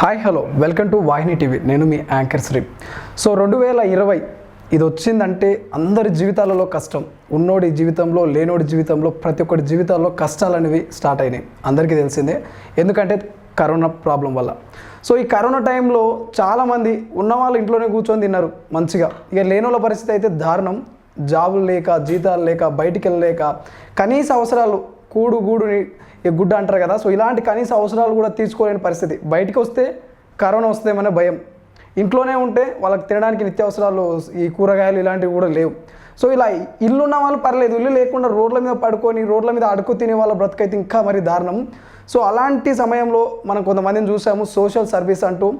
Hi hello welcome to Vahini TV. నేను మీ anchor Shri. So 2020 ఇది వచ్చిందంటే అందరి జీవితాలలో కష్టం. ఉన్నోడి జీవితంలో లేనోడి జీవితంలో ప్రతి ఒక్కరి జీవితాల్లో కష్టాలు అనేవి స్టార్ట్ అయినాయి. అందరికీ తెలిసిందే, ఎందుకంటే కరోనా ప్రాబ్లం వల్ల. సో ఈ కరోనా టైంలో చాలామంది ఉన్నవాళ్ళు ఇంట్లోనే కూర్చొని తిన్నారు మంచిగా. ఇక లేనోళ్ళ పరిస్థితి అయితే దారుణం. జాబులు లేక, జీతాలు లేక, బయటికి వెళ్ళలేక, కనీస అవసరాలు గూడుని గుడ్డ అంటారు కదా. సో ఇలాంటి కనీస అవసరాలు కూడా తీర్చుకోలేని పరిస్థితి. బయటికి వస్తే కరోనా వస్తుందేమనే భయం, ఇంట్లోనే ఉంటే వాళ్ళకి తినడానికి నిత్యావసరాలు ఈ కూరగాయలు ఇలాంటివి కూడా లేవు. సో ఇలా ఇల్లు ఉన్న వాళ్ళు పర్లేదు, ఇల్లు లేకుండా రోడ్ల మీద పడుకొని రోడ్ల మీద అడుక్కు తినే వాళ్ళ బ్రతుకైతే ఇంకా మరి దారుణం. సో అలాంటి సమయంలో మనం కొంతమందిని చూసాము, సోషల్ సర్వీస్ అంటూ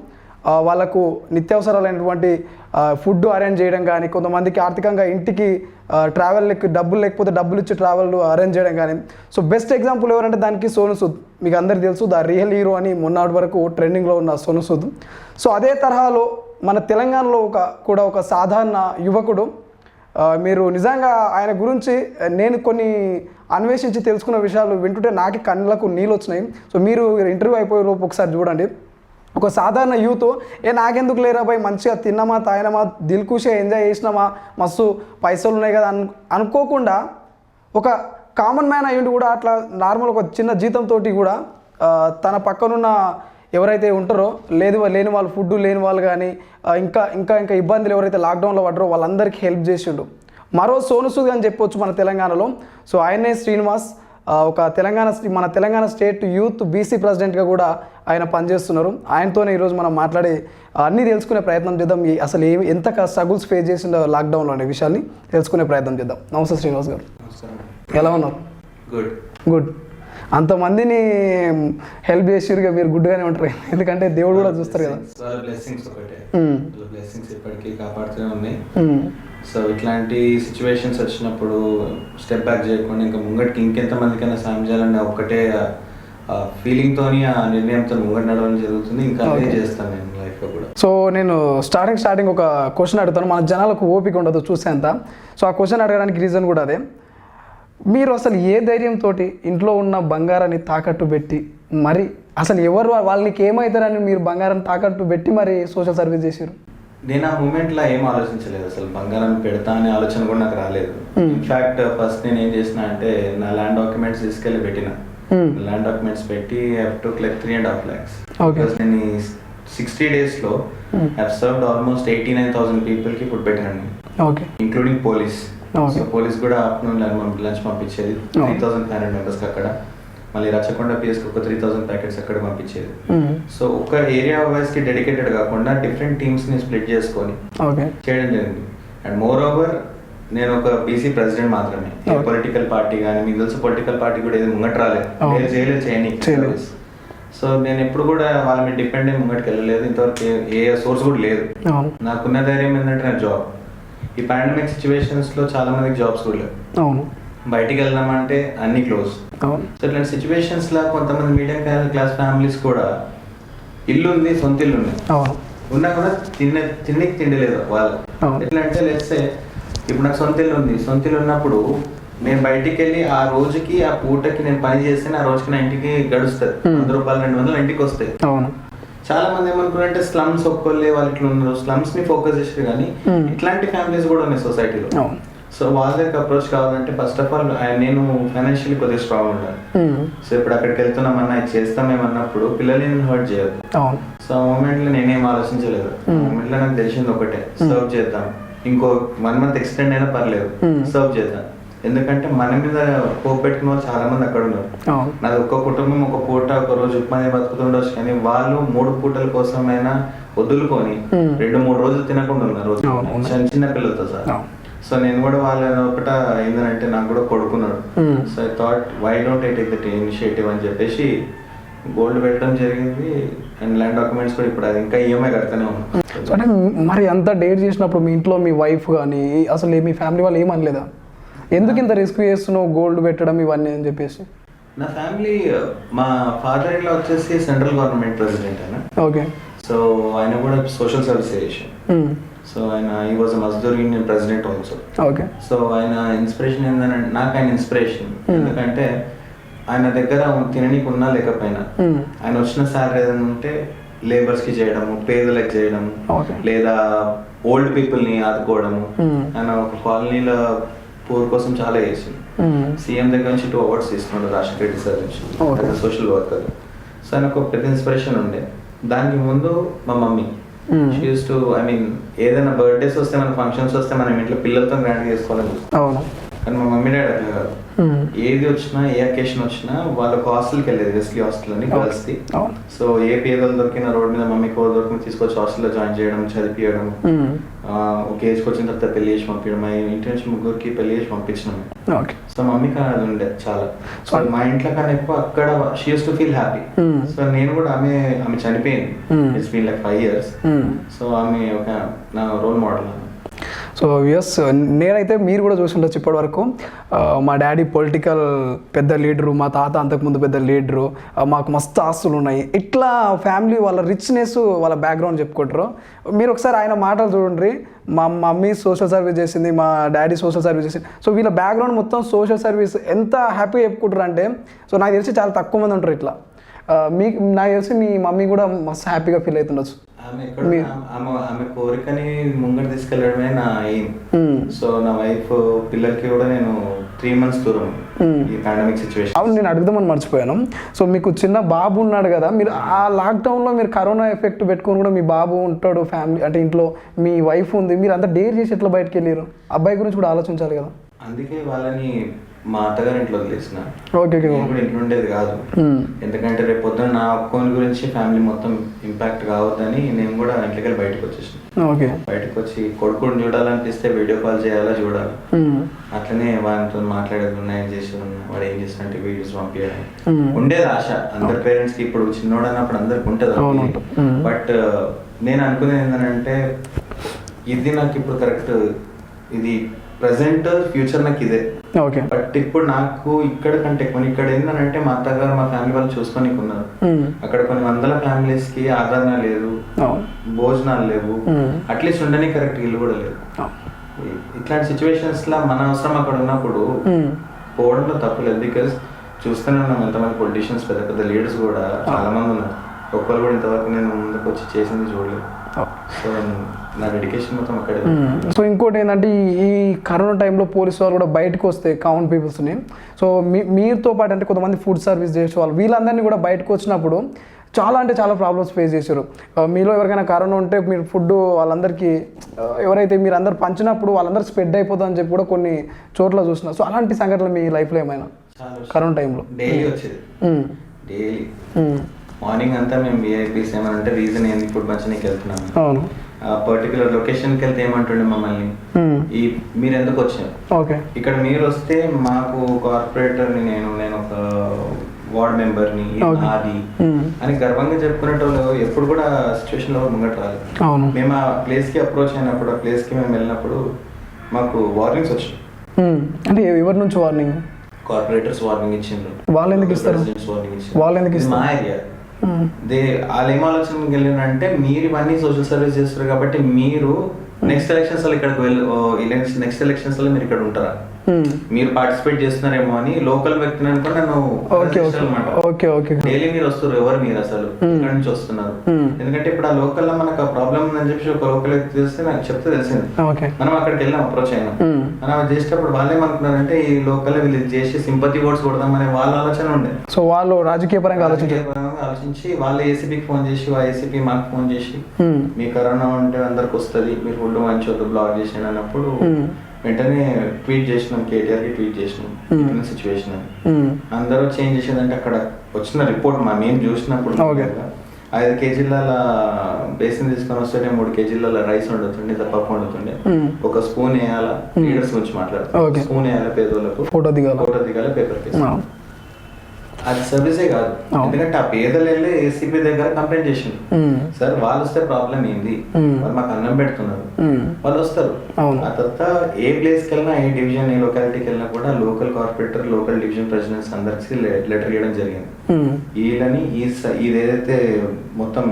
వాళ్ళకు నిత్యావసరాలైనటువంటి ఫుడ్ అరేంజ్ చేయడం కానీ, కొంతమందికి ఆర్థికంగా ఇంటికి ట్రావెల్కి డబ్బులు లేకపోతే డబ్బులు ఇచ్చి ట్రావెల్ అరేంజ్ చేయడం కానీ. సో బెస్ట్ ఎగ్జాంపుల్ ఎవరంటే దానికి సోను సూద్. మీకు అందరికీ తెలుసు, ద రియల్ హీరో అని మొన్నటి వరకు ట్రెండింగ్లో ఉన్న సోను సూద్. సో అదే తరహాలో మన తెలంగాణలో కూడా ఒక సాధారణ యువకుడు. మీరు నిజంగా ఆయన గురించి నేను కొన్ని అన్వేషించి తెలుసుకున్న విషయాలు వింటుంటే నాకే కళ్ళకు నీళ్ళు వచ్చినాయి. సో మీరు ఇంటర్వ్యూ అయిపోయే లోపు ఒకసారి చూడండి. ఒక సాధారణ యూత్ నాకెందుకు లేరా భయ్, మంచిగా తిన్నామా, తాగినామా, దిల్కుషే ఎంజాయ్ చేసినామా, మస్తు పైసలు ఉన్నాయి కదా అనుకోకుండా ఒక కామన్ మ్యాన్ అయ్యుండి కూడా అట్లా నార్మల్ ఒక చిన్న జీతంతో కూడా తన పక్కనున్న ఎవరైతే ఉంటారో లేని వాళ్ళు, ఫుడ్ లేని వాళ్ళు కానీ ఇంకా ఇబ్బందులు ఎవరైతే లాక్డౌన్లో పడ్డారో వాళ్ళందరికీ హెల్ప్ చేసిండు. మరో సోను సూద్ అని చెప్పొచ్చు మన తెలంగాణలో. సో ఆయనే శ్రీనివాస్, ఒక మన తెలంగాణ స్టేట్ యూత్ బీసీ ప్రెసిడెంట్గా కూడా ఆయన పనిచేస్తున్నారు. ఆయనతోనే ఈరోజు మనం మాట్లాడి అన్నీ తెలుసుకునే ప్రయత్నం చేద్దాం. అసలు ఎంత స్ట్రగుల్స్ ఫేస్ చేసిందో లాక్డౌన్లో అనే విషయాన్ని తెలుసుకునే ప్రయత్నం చేద్దాం. నమస్తే శ్రీనివాస్ గారు, ఎలా ఉన్నారు? గుడ్. అంతమందిని హెల్ప్ చేసిరుగా, మీరు గుడ్గానే ఉంటారు, ఎందుకంటే దేవుడు కూడా చూస్తారు కదా. సో ఇట్లాంటి సిచ్యువేషన్స్ వచ్చినప్పుడు స్టెప్ బ్యాక్ చేయకుండా ఇంకా ముంగటికి ఇంకెంతమందికైనా సాయం చేయాలనే ఒక్కటే ఫీలింగ్తోని, ఆ నిర్ణయంతో ముంగటి నడవడం జరుగుతుంది. ఇంకా అదే చేస్తాను నేను లైఫ్లో కూడా. సో నేను స్టార్టింగ్ ఒక క్వశ్చన్ అడుగుతాను, మన జనాలకు ఓపిక ఉండదు చూసేంత. సో ఆ క్వశ్చన్ అడగడానికి రీజన్ కూడా అదే. మీరు అసలు ఏ ధైర్యంతో ఇంట్లో ఉన్న బంగారాన్ని తాకట్టు పెట్టి మరి అసలు ఎవరు వాళ్ళకి ఏమవుతారని మీరు బంగారాన్ని తాకట్టు పెట్టి మరి సోషల్ సర్వీస్ చేశారు? నేను ఆ మూమెంట్లో ఏం ఆలోచించలేదు, అసలు బంగారం పెడతా అనే ఆలోచన కూడా నాకు రాలేదు. ఇన్ఫాక్ట్ ఫస్ట్ నేను ఏం చేసిన అంటే నా ల్యాండ్ డాక్యుమెంట్స్ తీసుకెళ్ళి పెట్టిన. ల్యాండ్ డాక్యుమెంట్స్ పెట్టి I took like 3.5 lakhs. నేను 60 daysలో I served almost 89,000 peopleకి ఫుడ్ పెట్టాను, ఇంక్లూడింగ్ పోలీస్. సో పోలీస్ కూడా ఆఫ్టర్నూన్ లంచ్ పంపించేది 3,500 మెంబర్స్కి అక్కడ. మళ్ళీ రచ్చకొండ పిఎస్కి ఒక 3,000 ప్యాకెట్స్ అక్కడ పంపించేది. సో ఒక ఏరియా వైజ్కి డెడికేటెడ్ కాకుండా డిఫరెంట్ టీమ్స్ని స్ప్లిట్ చేసుకొని చేయడం జరిగింది. అండ్ మోర్ ఓవర్ నేను ఒక బీసీ ప్రెసిడెంట్ మాత్రమే, ఏ పొలిటికల్ పార్టీ కానీ, మీకు తెలుసు పొలిటికల్ పార్టీ కూడా ఏది ముంగట రాలేదు, చేయలేదు. సో నేను ఎప్పుడు కూడా వాళ్ళ మీద డిపెండ్ అయ్యి ముంగటికి వెళ్ళలేదు. ఇంతవరకు ఏ సోర్స్ కూడా లేదు. నాకున్న ధైర్యం ఏంటంటే నా జాబ్. ఈ పాండమిక్ సిచ్యువేషన్స్లో చాలా మందికి జాబ్స్ కూడా లేవు, బయటికి వెళ్దామంటే అన్ని క్లోజ్. సో ఇట్లాంటి సిచ్యువేషన్స్ లా కొంతమంది మీడియం క్లాస్ ఫ్యామిలీస్ కూడా ఇల్లు ఉంది, సొంత ఇల్లు ఉంది, ఉన్నా కూడా తిండి లేదు వాళ్ళు. ఎట్లా అంటే లేస్తే ఇప్పుడు నాకు సొంత ఇల్లు ఉంది, సొంత ఇల్లు ఉన్నప్పుడు నేను బయటికి వెళ్ళి ఆ రోజుకి ఆ పూటకి నేను పని చేస్తే ఆ రోజుకి నా ఇంటికి గడుస్తుంది. 100 రూపాయలు 200 ఇంటికి వస్తాయి. చాలా మంది ఏమనుకున్నారంటే స్లమ్స్ ఒక్కొల్లే వాళ్ళు ఇట్లా ఉన్నారు, స్లమ్స్ ని ఫోకస్ చేసారు. కానీ ఇట్లాంటి ఫ్యామిలీస్ కూడా ఉన్నాయి సొసైటీలో. సో వాళ్ళ దగ్గర అప్రోచ్ కావాలంటే ఫస్ట్ ఆఫ్ ఆల్ నేను ఫైనాన్షియల్లీ కొద్దిగా స్ట్రాంగ్ ఉండాలి. సో ఇప్పుడు అక్కడికి వెళ్తున్నామన్నా ఇది చేస్తామేమన్నప్పుడు పిల్లల్ని హర్ట్ చేయొద్దు. సో ఆ మూమెంట్ లో నేనేం ఆలోచించలేదు. మూమెంట్ లో నాకు తెలిసింది ఒకటే, సర్వ్ చేద్దాం, ఇంకో 1 month ఎక్స్టెండ్ అయినా పర్లేదు, సర్వ్ చేద్దాం. ఎందుకంటే మన మీద పోపు పెట్టుకున్న వాళ్ళు చాలా మంది అక్కడ ఉన్నారు. నాది ఒక్క కుటుంబం ఒక పూట ఒక రోజు ఉప్మానే బతుకుతుండొచ్చు, కానీ వాళ్ళు 3 పూటల కోసమైనా వదులుకొని 2-3 రోజులు తినకుండా ఉన్నారు చిన్న పిల్లలతో సార్. సో నేను కూడా వాళ్ళ ఒకట ఏంటంటే నాకు కూడా కొడుకున్నాడు. So I thought why don't I take that initiative అని చెప్పేసి గోల్డ్ పెట్టడం జరిగింది. అండ్ ల్యాండ్ డాక్యుమెంట్స్ కూడా ఇప్పుడు అది ఇంకా ఈఎంఐ కడతానే ఉన్నాను. అంటే మరి అంత డేట్ చేసినప్పుడు మీ ఇంట్లో మీ వైఫ్ కానీ అసలు మీ ఫ్యామిలీ వాళ్ళు ఏమనలేదా, ఎందుకు ఇంత రిస్క్ చేస్తున్నావు గోల్డ్ పెట్టడం ఇవన్నీ అని చెప్పేసి? నా ఫ్యామిలీ, మా ఫాదర్ ఇన్ లా వచ్చేసి సెంట్రల్ గవర్నమెంట్ ప్రెసిడెంట్ ఆయన. ఓకే. సో ఆయన కూడా సోషల్ సర్వీస్ చేసాం. సో ఆయన ఈ was Mazdoor union president also. Okay. So ఆయన ఇన్స్పిరేషన్ ఏంటంటే నాకు ఆయన ఇన్స్పిరేషన్. ఎందుకంటే ఆయన దగ్గర తిననీకి ఉన్నా లేకపోయినా ఆయన వచ్చిన శాలరీ ఏదైనా ఉంటే లేబర్స్కి చేయడము, పేదలకు చేయడము, Okay. లేదా ఓల్డ్ పీపుల్ని ఆదుకోవడము. ఆయన ఒక కాలనీలో పూర్ కోసం చాలా చేసింది. సీఎం దగ్గర నుంచి 2 అవార్డ్స్ తీసుకున్నాడు రాష్ట్ర రెడ్డి సార్ నుంచి Okay. Social worker. సో ఆయన ఒక పెద్ద ఇన్స్పిరేషన్ ఉండే. దానికి ముందు మా మమ్మీ యూస్ టు ఏదైనా బర్త్డేస్ వస్తే, మన ఫంక్షన్స్ వస్తే మనం ఇంట్లో పిల్లలతో గ్రాండ్ చేసుకోవాలని చూస్తాం. అవును. కానీ మా మమ్మీ డాడీ అట్లా కాదు. ఏది వచ్చినా, ఏ అకేషన్ వచ్చినా వాళ్ళకి హాస్టల్కి వెళ్ళేది, వెస్లీ హాస్టల్ అని గర్ల్స్ది. అవును. సో ఏ పేదలు దొరికిన రోడ్ మీద మమ్మీకి దొరికిన తీసుకొచ్చి హాస్టల్లో జాయిన్ చేయడం, చదివించడం, ఒక ఏజ్కి వచ్చిన తర్వాత పెళ్లి చేసి పంపించడం. మా ఇంటి నుంచి 3 పెళ్లి చేసి పంపించినాం. ఓకే. సో మమ్మీకి అది ఉండే చాలా. సో మా ఇంట్లో కన్నా ఎక్కువ అక్కడ she use to feel happy. So నేను కూడా ఆమె చనిపోయింది. It's been like 5 years. So ఆమె ఒక నా రోల్ మోడల్. సో ఎస్, నేనైతే మీరు కూడా చూసి ఉండొచ్చు ఇప్పటి వరకు. మా డాడీ పొలిటికల్ పెద్ద లీడరు, మా తాత అంతకుముందు పెద్ద లీడరు, మాకు మస్తు ఆస్తులు ఉన్నాయి. ఇట్లా ఫ్యామిలీ వాళ్ళ రిచ్నెస్, వాళ్ళ బ్యాక్గ్రౌండ్ చెప్పుకుంటారు. మీరు ఒకసారి ఆయన మాటలు చూడండి. మా మమ్మీ సోషల్ సర్వీస్ చేసింది, మా డాడీ సోషల్ సర్వీస్ చేసింది. సో వీళ్ళ బ్యాక్గ్రౌండ్ మొత్తం సోషల్ సర్వీస్. ఎంత హ్యాపీ చెప్పుకుంటారు అంటే, సో నాకు తెలిసి చాలా తక్కువ మంది ఉంటారు ఇట్లా. మీకు నాకు తెలిసి మీ మమ్మీ కూడా మస్తు హ్యాపీగా ఫీల్ అవుతుండొచ్చు. ఆమె కోరికని ముంగడు తీసుకెళ్ళడమే నా ఎయిమ్. సో నా వైఫ్ పిల్లలకి కూడా నేను 3 months దూరం ఈ పాండమిక్ సిచ్యువేషన్. అవును, నేను అడుగుదామని మర్చిపోయాను. సో మీకు చిన్న బాబు ఉన్నాడు కదా, మీరు ఆ లాక్డౌన్లో మీరు కరోనా ఎఫెక్ట్ పెట్టుకొని కూడా మీ బాబు ఉంటాడు ఫ్యామిలీ, అంటే ఇంట్లో మీ వైఫ్ ఉంది, మీరు అంతా డేర్ చేసి ఎట్లా బయటకు వెళ్ళారు? అబ్బాయి గురించి కూడా ఆలోచించాలి కదా. అందుకే వాళ్ళని మా అత్తగారి ఇంట్లో వదిలేసిన. ఓకే. ఇప్పుడు ఇంట్లో ఉండేది కాదు. ఎందుకంటే రేపు పొద్దున నా ఒక్కోని గురించి ఫ్యామిలీ మొత్తం ఇంపాక్ట్ కావద్దని నేను కూడా ఇంట్లోకి బయటకు వచ్చేసిన. ఓకే. బయటకు వచ్చి కొడుకుని చూడాలనిపిస్తే వీడియో కాల్ చేయాలా, చూడాలి. అట్లనే వాడితో మాట్లాడేది ఉన్నా, ఏం చేసేది ఉన్నా, వాడు ఏం చేస్తున్నట్టు వీడియోస్ పంపించడం ఉండేది ఆశ. అందరి పేరెంట్స్ కి ఇప్పుడు చిన్నోడు అన్నప్పుడు అందరికి ఉంటుంది. బట్ నేను అనుకునేది ఏంటంటే, ఇది నాకు ఇప్పుడు కరెక్ట్, ఇది ప్రెసెంట్, ఫ్యూచర్ నాకు ఇదే. ఓకే. బట్ ఇప్పుడు నాకు ఇక్కడ కంటే ఇక్కడ ఏంటంటే, మా అత్తగారు మా ఫ్యామిలీ వాళ్ళు చూసుకొని ఉన్నారు. అక్కడ కొన్ని వందల ఫ్యామిలీస్ కి ఆదరణ లేదు, భోజనాలు లేవు, అట్లీస్ట్ ఉండని కరెక్ట్ ఇల్లు కూడా లేదు. ఇట్లాంటి సిచ్యువేషన్స్ లా మన అవసరం అక్కడ ఉన్నప్పుడు పోవడంలో తప్పులేదు. బికాస్ చూస్తూనే ఉన్నాం ఎంతమంది పొలిటీషియన్స్, పెద్ద పెద్ద లీడర్స్ కూడా చాలా మంది ఉన్నారు. ఒక్కరు కూడా ఇంతవరకు నేను ముందుకు వచ్చి చేసింది చూడలేదు. సో నా డెడికేషన్ మొత్తం అక్కడే. సో ఇంకోటి ఏంటంటే, ఈ కరోనా టైంలో పోలీసు వాళ్ళు కూడా బయటకు వస్తే కామన్ పీపుల్స్ని, సో మీతో పాటు అంటే కొంతమంది ఫుడ్ సర్వీస్ చేసే వాళ్ళు, వీళ్ళందరినీ కూడా బయటకు వచ్చినప్పుడు చాలా అంటే చాలా ప్రాబ్లమ్స్ ఫేస్ చేశారు. మీలో ఎవరికైనా కరోనా ఉంటే మీరు ఫుడ్ వాళ్ళందరికీ, ఎవరైతే మీరు అందరు పంచినప్పుడు వాళ్ళందరూ స్ప్రెడ్ అయిపోతుందని చెప్పి కూడా కొన్ని చోట్ల చూసిన. సో అలాంటి సంఘటనలు మీ లైఫ్లో ఏమైనా కరోనా టైంలో? డైలీ వచ్చేది. డైలీ మార్నింగ్ అంతా మేము విఐపీస్ ఏమంటే, రీజన్ ఏంది ఫుడ్ పంచడానికి వెళ్తున్నాము, అవును, పర్టికులర్ లొకేషన్కి వెళ్తే ఏమంటుండే మమ్మల్ని, ఈ మీరు ఎందుకు వచ్చారు, ఓకే, ఇక్కడ మీరు వస్తే మాకు కార్పొరేటర్ని నేను ఒక వార్డ్ మెంబర్ని అది అని గర్వంగా చెప్పుకునేటోళ్ళు ఎప్పుడు కూడా సిచ్యువేషన్ లో ముంగట రాలేదు. మేము ఆ ప్లేస్ కి అప్రోచ్ అయినప్పుడు, ఆ ప్లేస్ కి మేము వెళ్ళినప్పుడు మాకు వార్నింగ్స్ వచ్చాయి. అంటే ఎవరి నుంచి వార్నింగ్? కార్పొరేటర్స్ వార్నింగ్ ఇచ్చిండ్రు. వాళ్ళు ఎందుకు ఇస్తారు? వాళ్ళు ఎందుకు ఇస్తారు? మా ఏరియా వాళ్ళు ఏం ఆలోచనకి వెళ్ళినంటే, మీరు ఇవన్నీ సోషల్ సర్వీస్ చేస్తారు కాబట్టి మీరు నెక్స్ట్ ఎలక్షన్స్ లో ఇక్కడికి నెక్స్ట్ ఎలక్షన్స్ లో మీరు ఇక్కడ ఉంటారా, మీరు పార్టిసిపేట్ చేస్తున్నారేమో అని లోకల్ వ్యక్తిని అనుకుంటే డైలీ మీరు వస్తారు, ఎవరు మీరు అసలు ఇక్కడ నుంచి వస్తున్నారు, ఎందుకంటే ఇప్పుడు ఆ లోకల్ లో మనకు ఆ ప్రాబ్లం ఉందని చెప్పి ఒక లోకల్ వ్యక్తి చేస్తే నాకు చెప్తే తెలిసింది. మనం అక్కడికి వెళ్ళాం, అప్రోచ్ అయినాం. మనం అది చేసేటప్పుడు వాళ్ళు ఏమనుకున్నారంటే, ఈ లోకల్ వీళ్ళు చేసి సింపతి ఓట్స్ కొడదామనే వాళ్ళ ఆలోచన ఉండే. సో వాళ్ళు రాజకీయ పరంగా ఆలోచించి వాళ్ళ ఏసీపీకి ఫోన్ చేసి, ఆ ఏసీపీ మాకు ఫోన్ చేసి, మీ కరోనా ఉంటే అందరికి వస్తుంది, మీరు ఫుడ్ మంచి వద్దు బ్లాక్ చేసిన అన్నప్పుడు వెంటనే ట్వీట్ చేసినాం, కేటీఆర్ కి ట్వీట్ చేసినాం సిచ్యువేషన్ అని. అందరూ చేంజ్ చేసేదంటే, అక్కడ వచ్చిన రిపోర్ట్ మేము చూసినప్పుడు 5 kgs బేసిన్ తీసుకొని వస్తుంటే 3 kgs రైస్ వండుతుండే, పప్పు వండుతుండే. ఒక స్పూన్ వేయాలా, లీడర్స్ గురించి మాట్లాడుతుంది, స్పూన్ వేయాలా, పేదోళ్ళకు ఫోటో దిగాల, పేపర్ కేసు. అది సర్వీసే కాదు, ఎందుకంటే ఆ పేదలు వెళ్ళి ఏసీపీ దగ్గర కంప్లైంట్ చేసింది, సార్ వాళ్ళు వస్తే ప్రాబ్లం ఏంది, వాళ్ళు మాకు అన్నం పెడుతున్నారు, వాళ్ళు వస్తారు. ఆ తర్వాత ఏ ప్లేస్కి వెళ్ళినా, ఏ డివిజన్, ఏ లొకాలిటీకి వెళ్ళినా కూడా local corporator, local division presidents అందరికి లెటర్ ఇవ్వడం జరిగింది. వీళ్ళని ఇది ఏదైతే మొత్తం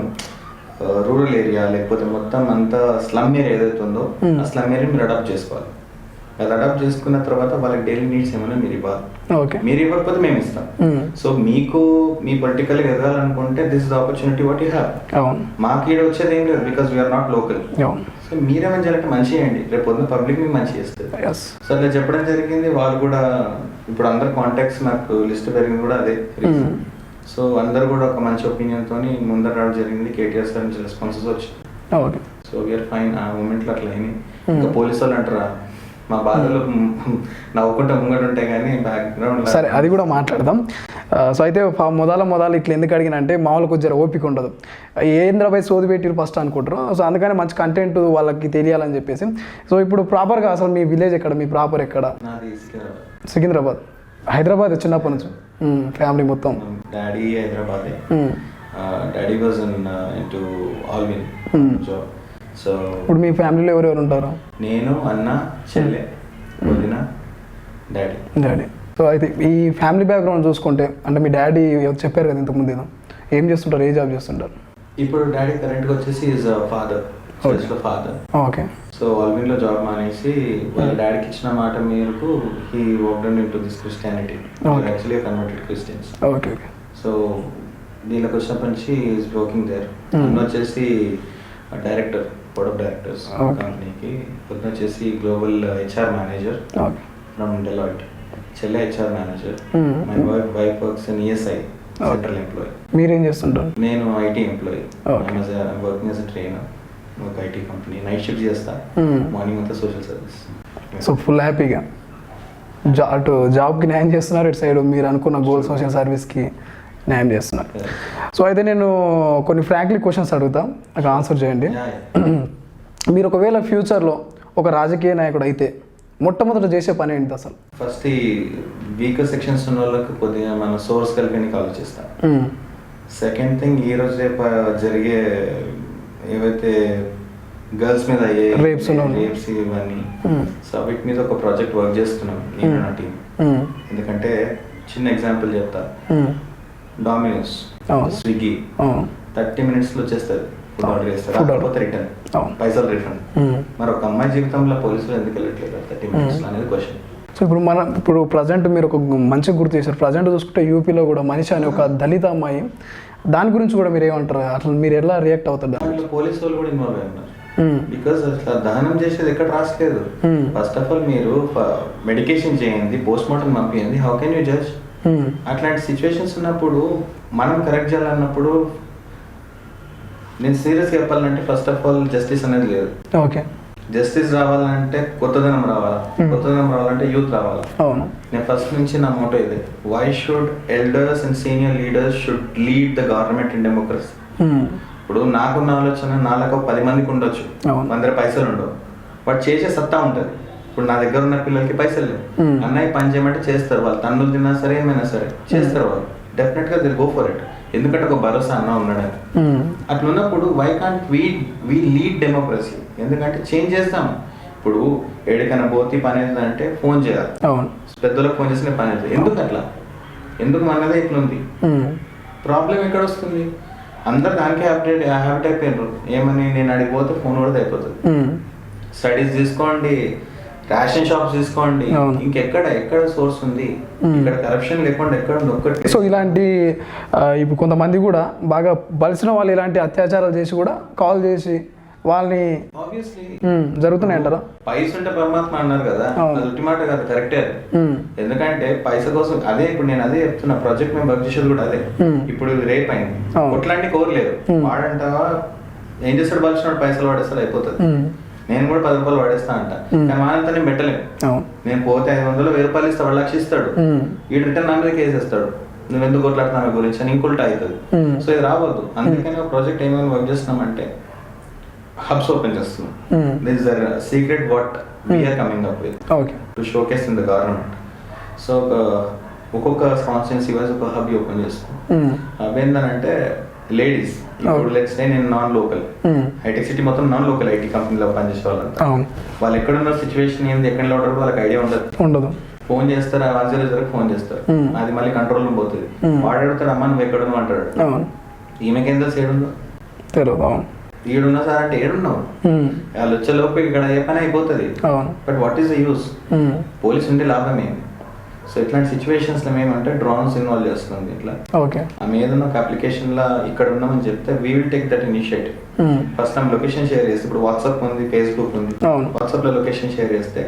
రూరల్ ఏరియా లేకపోతే మొత్తం అంతా స్లమ్ ఏరియా ఏదైతే ఉందో, ఆ స్లమ్ ఏరియా మీరు అడాప్ట్ చేసుకోవాలి. అది అడాప్ట్ చేసుకున్న తర్వాత వాళ్ళకి డైలీ నీడ్స్ ఏమైనా మీరు ఇవ్వాలి. ఓకే. మీరు ఇవ్వకపోతే మేము ఇస్తాం. సో మీకు మీ పొలిటికల్గా ఎదగాలనుకుంటే this is the opportunity what you have. అవును. మాకు ఈడ వచ్చేది ఏం లేదు, బికాస్ వీఆర్ నాట్ లోకల్. అవును. సో మీరేమని చేయాలంటే మంచి చేయండి, రేపు పొద్దున్న పబ్లిక్ మీకు మంచి చేస్తుంది. సో అట్లా చెప్పడం జరిగింది. వాళ్ళు కూడా ఇప్పుడు అందరు కాంటాక్ట్స్ నాకు లిస్ట్ పెరిగింది కూడా అదే. సో అందరు కూడా ఒక మంచి ఒపీనియన్ తోని ముందర రావడం జరిగింది. కేటీఆర్ సార్ నుంచి రెస్పాన్సెస్ వచ్చాయి. ఓకే. So we are fine. ఆ మూమెంట్లో అట్లా అయినాయి. ఇంకా పోలీసు వాళ్ళు అంటారా, మా బాధలు నవ్వుకుంటా ముంగట ఉంటాయి కానీ బ్యాక్గ్రౌండ్. సరే, అది కూడా మాట్లాడదాం. సో అయితే మొదలు ఇట్లా ఎందుకు అడిగిన అంటే మామూలు కొంచెం ఓపిక ఉండదు. ఏంద్రపై సోది పెట్టిరు ఫస్ట్ అనుకుంటారు. సో అందుకని మంచి కంటెంట్ వాళ్ళకి తెలియాలని చెప్పేసి. సో ఇప్పుడు ప్రాపర్గా అసలు మీ విలేజ్ ఎక్కడ, మీ ప్రాపర్ ఎక్కడ? నాది సికింద్రాబాద్. హైదరాబాద్ చిన్నప్పటి నుంచి ఫ్యామిలీ మొత్తం? Daddy Hyderabad. Daddy was into Allwyn job. So ఇప్పుడు మీ ఫ్యామిలీలో ఎవరెవరు ఉంటారు? నేను, అన్న, చెల్లె, వదిన, డాడీ. సో అయితే ఈ ఫ్యామిలీ బ్యాక్గ్రౌండ్ చూసుకుంటే అంటే మీ డాడీ చెప్పారు కదా ఇంతకుముందు ఏం చేస్తుంటారు, ఏ జాబ్ చేస్తుంటారు? ఇప్పుడు డాడీ కరెంట్గా వచ్చేసి ఈజ్ ఫాదర్. ఓకే. సో ఆల్విన్లో జాబ్ మానేసి వాళ్ళ డాడీకి ఇచ్చిన మాట మేరకు he worked into this Christianity. Actually converted Christians. Okay. So దీనికి వచ్చినప్పటి నుంచి ఈజ్ వర్కింగ్ దేర్. అన్న వచ్చేసి డైరెక్టర్, బోర్డ్ ఆఫ్ డైరెక్టర్స్ కంపెనీకి. పొద్దున వచ్చేసి global HR manager from Deloitte. చెల్లె HR manager. My wife works in ESI, central employee. మీరేం చేస్తుంటారు? నేను IT employee. Working as a trainer ఒక ఐటీ కంపెనీ. నైట్ షిఫ్ట్ చేస్తా, మార్నింగ్ అంతా సోషల్ సర్వీస్. సో ఫుల్ హ్యాపీగా అటు జాబ్కి న్యాయం చేస్తున్నారు, ఇటు సైడ్ మీరు అనుకున్న గోల్ సోషల్ సర్వీస్కి న్యాయం చేస్తున్నారు. సో అయితే నేను కొన్ని ఫ్రాంక్లీ క్వశ్చన్స్ అడుగుతా, నాకు ఆన్సర్ చేయండి. మీరు ఒకవేళ ఫ్యూచర్లో ఒక రాజకీయ నాయకుడు అయితే మొట్టమొదట చేసే పని ఏంటి అసలు? ఫస్ట్ ఈ వీకర్ సెక్షన్స్ ఉన్న వాళ్ళకి కొద్దిగా మన సోర్స్ కలిపి ఆలోచిస్తాం. సెకండ్ థింగ్, ఈ రోజు రేపు జరిగే ఏవైతే గర్ల్స్ మీద అయ్యే రేప్స్ ఇవన్నీ, సో వీటి మీద ఒక ప్రాజెక్ట్ వర్క్ చేస్తున్నాం నేను నా టీం. ఎందుకంటే చిన్న ఎగ్జాంపుల్ చెప్తా. డామినోస్, స్విగ్గీ 30 minutes వచ్చేస్తారు, ఫుడ్ ఆర్డర్ చేస్తారు, కాకపోతే రిటర్న్ పైసలు రిఫండ్. మరి ఒక అమ్మాయి జీవితంలో పోలీసులు ఎందుకు వెళ్ళట్లేదు 30 minutes అనేది క్వశ్చన్. సో ఇప్పుడు ప్రజెంట్ మీరు ఒక మంచిగా గుర్తు చేశారు. ప్రజెంట్ చూసుకుంటే యూపీలో కూడా మనిషి అనే ఒక దళిత అమ్మాయి, దాని గురించి కూడా మీరు ఏమంటారు? అసలు మీరు ఎలా రియాక్ట్ అవుతారు? దాంట్లో పోలీసు వాళ్ళు కూడా ఇన్వాల్వ్ అయి ఉన్నారు. బికాస్ అట్లా దహనం చేసేది ఎక్కడ రాసలేదు. ఫస్ట్ ఆఫ్ ఆల్ మీరు మెడికేషన్ చేయండి, పోస్ట్ మార్టం పంపించండి, హౌ కెన్ యూ జడ్జ్? అట్లాంటి సిచ్యువేషన్స్ ఉన్నప్పుడు మనం కరెక్ట్ చేయాలన్నప్పుడు నేను సీరియస్ చెప్పాలంటే ఫస్ట్ ఆఫ్ ఆల్ జస్టిస్ అనేది లేదు. ఓకే. జస్టిస్ రావాలంటే కొత్తదనం రావాలా, కొత్తదనం రావాలంటే యూత్ రావాలా. నేను ఫస్ట్ నుంచి నా మోటో ఇదే, why should elders and senior leaders should lead the government in democracy. ఇప్పుడు నాకున్న ఆలోచన నాలుగు 10 మందికి ఉండొచ్చు, అందరి పైసలు ఉండవు, వాడు చేసే సత్తా ఉంటుంది. ఇప్పుడు నా దగ్గర ఉన్న పిల్లలకి పైసలు లేవు, అన్నయ్య పని చేయమంటే చేస్తారు, వాళ్ళు తన్నులు తిన్నా సరే ఏమైనా సరే చేస్తారు, వాళ్ళు డెఫినెట్ గా దిల్ గో ఫర్ ఇట్. ఎందుకంటే ఒక భరోసా అన్న ఉన్నాడని. అట్లా ఉన్నప్పుడు why can't we lead democracy? ఎందుకంటే చేంజ్ చేస్తాం. ఇప్పుడు ఏడికైనా పోతే పని అంటే ఫోన్ చేయాలి, పెద్దలకు ఫోన్ చేసిన పని అవుతుంది. ఎందుకు అట్లా? ఎందుకు మనదే ఇట్లుంది? ప్రాబ్లం ఎక్కడ వస్తుంది? అందరు దానికే హ్యాబిట్ అయిపోయినారు. ఏమని నేను అడిగిపోతే ఫోన్ కూడా అయిపోతుంది. స్టడీస్ తీసుకోండి, రేషన్ షాప్స్ తీసుకోండి, ఎక్కడ సోర్స్ ఉంది? ఇక్కడ కరప్షన్ లేకుండా ఎక్కడ ఉంది? ఒక్కటి. సో ఇలాంటి ఇప్పుడు కొంతమంది కూడా బాగా బలిసిన వాళ్ళు ఇలాంటి అత్యాచారాలు చేసి కూడా కాల్ చేసి వాళ్ళని ఆబ్వియస్లీ జరుగుతున్నాయి అంటారా? పైస ఉంటే పరమాత్మ అన్నారు కదా, అది మాట కాదు, కరెక్టే. ఎందుకంటే పైస కోసం అదే ఇప్పుడు నేను అదే చెప్తున్నా, ప్రాజెక్ట్ మేము వర్క్ చేసేది కూడా అదే. ఇప్పుడు రేప్ అయింది, కొట్లాంటి కోరలేదు, వాడంటావా ఏం చేస్తాడు? బలిసినాడు పైసలు వాడేస్తాడు, అయిపోతుంది. నేను కూడా 10 రూపాయలు వాడేస్తా అంట, కానీ మానంతా నేను పెట్టలేను. నేను పోతే 500 1000 రూపాయలు ఇస్తా, 1 లక్ష ఇస్తాడు, ఈ రిటర్న్ నా మీద కేసేస్తాడు, నువ్వు ఎందుకు కొట్లాడుతున్నా గురించి అని ఇంకొల్టా అవుతుంది. సో ఇది రావద్దు. అందుకని ఒక ప్రాజెక్ట్ ఏమైనా వర్క్ చేస్తున్నామంటే హబ్స్ ఓపెన్ చేస్తున్నాం. This is the secret what we are coming up with to showcase in the government. So ఒక్కొక్క కాన్స్టిట్యుయెన్సీ వైజ్ ఒక హబ్ ఓపెన్ చేస్తాం. హబ్ ఏంటంటే లేడీస్, ఇప్పుడు లెట్స్ సే నేను నాన్ లోకల్, హైటెక్ సిటీ మొత్తం నాన్ లోకల్ ఐటీ కంపెనీలో పనిచేసే వాళ్ళంతా, వాళ్ళు ఎక్కడున్న సిచ్యువేషన్ ఏంది, ఎక్కడ ఉంటారో వాళ్ళకి ఐడియా ఉండదు. ఫోన్ చేస్తారు, 100 ఫోన్ చేస్తారు, అది మళ్ళీ కంట్రోల్ పోతుంది. వాడు అడుగుతాడు, అమ్మ నువ్వు ఎక్కడున్నావు అంటాడు, ఈమెకేం తెలిసి ఏడుందో తెలియదు. ఈడున్నా సార్ అంటే ఏడున్నావు, వాళ్ళు వచ్చేలోపు ఇక్కడ ఏ పని అయిపోతుంది. అవును. But what is the use? Police ఉంటే లాభం ఏంటి? సో ఇట్లాంటి సిచ్యువేషన్స్లో ఏమంటే డ్రోన్స్ ఇన్వాల్వ్ చేస్తుంది. ఇట్లా ఓకే ఆమె ఏదైనా ఒక అప్లికేషన్లో ఇక్కడ ఉన్నామని చెప్తే we will take that initiative. First time location share చేస్తే, ఇప్పుడు వాట్సాప్ ఉంది, ఫేస్బుక్ ఉంది, వాట్సాప్ లో లొకేషన్ షేర్ చేస్తే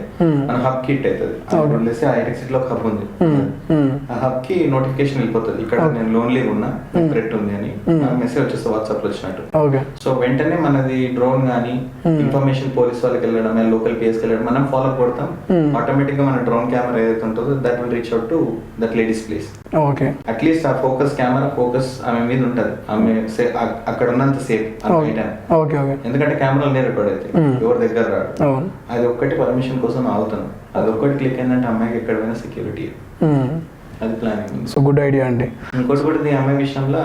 మన హబ్ కి హిట్ అవుతుంది. హైటెక్ సిటీ లో ఒక హబ్ ఉంది, ఆ హబ్ కి నోటిఫికేషన్ వెళ్ళిపోతుంది, ఇక్కడ నేను లోన్లీగా ఉన్నా, థ్రెట్ ఉంది అని మెసేజ్ వచ్చేస్తే వాట్సాప్ లో వచ్చినట్టు. సో వెంటనే మనది డ్రోన్ గానీ ఇన్ఫర్మేషన్ పోలీస్ వాళ్ళకి వెళ్ళడం, లోకల్ పిఎస్కి వెళ్ళడం, మనం ఫాలో కొడతాం. ఆటోమేటిక్ గా మన డ్రోన్ కెమెరా ఏదైతే ఉంటుందో that will reach out to that ladies place. At least ఆ ఫోకస్ కెమెరా ఫోకస్ ఆమె మీద ఉంటది, ఆమె అక్కడ ఉన్నంత సేఫ్. ఎందుకంటే కెమెరాలు రికార్డ్ అయితే ఎవరి దగ్గర రాడు. అది ఒక్కటి పర్మిషన్ కోసం ఆగుతాను, అది ఒక్కటి క్లిక్ అయిందంటే అమ్మాయికి ఎక్కడ పోయినా సెక్యూరిటీ. అది ప్లానింగ్. సో గుడ్ ఐడియా అండి. ఇంకోటి కూడా ఈ అమ్మాయి విషయంలో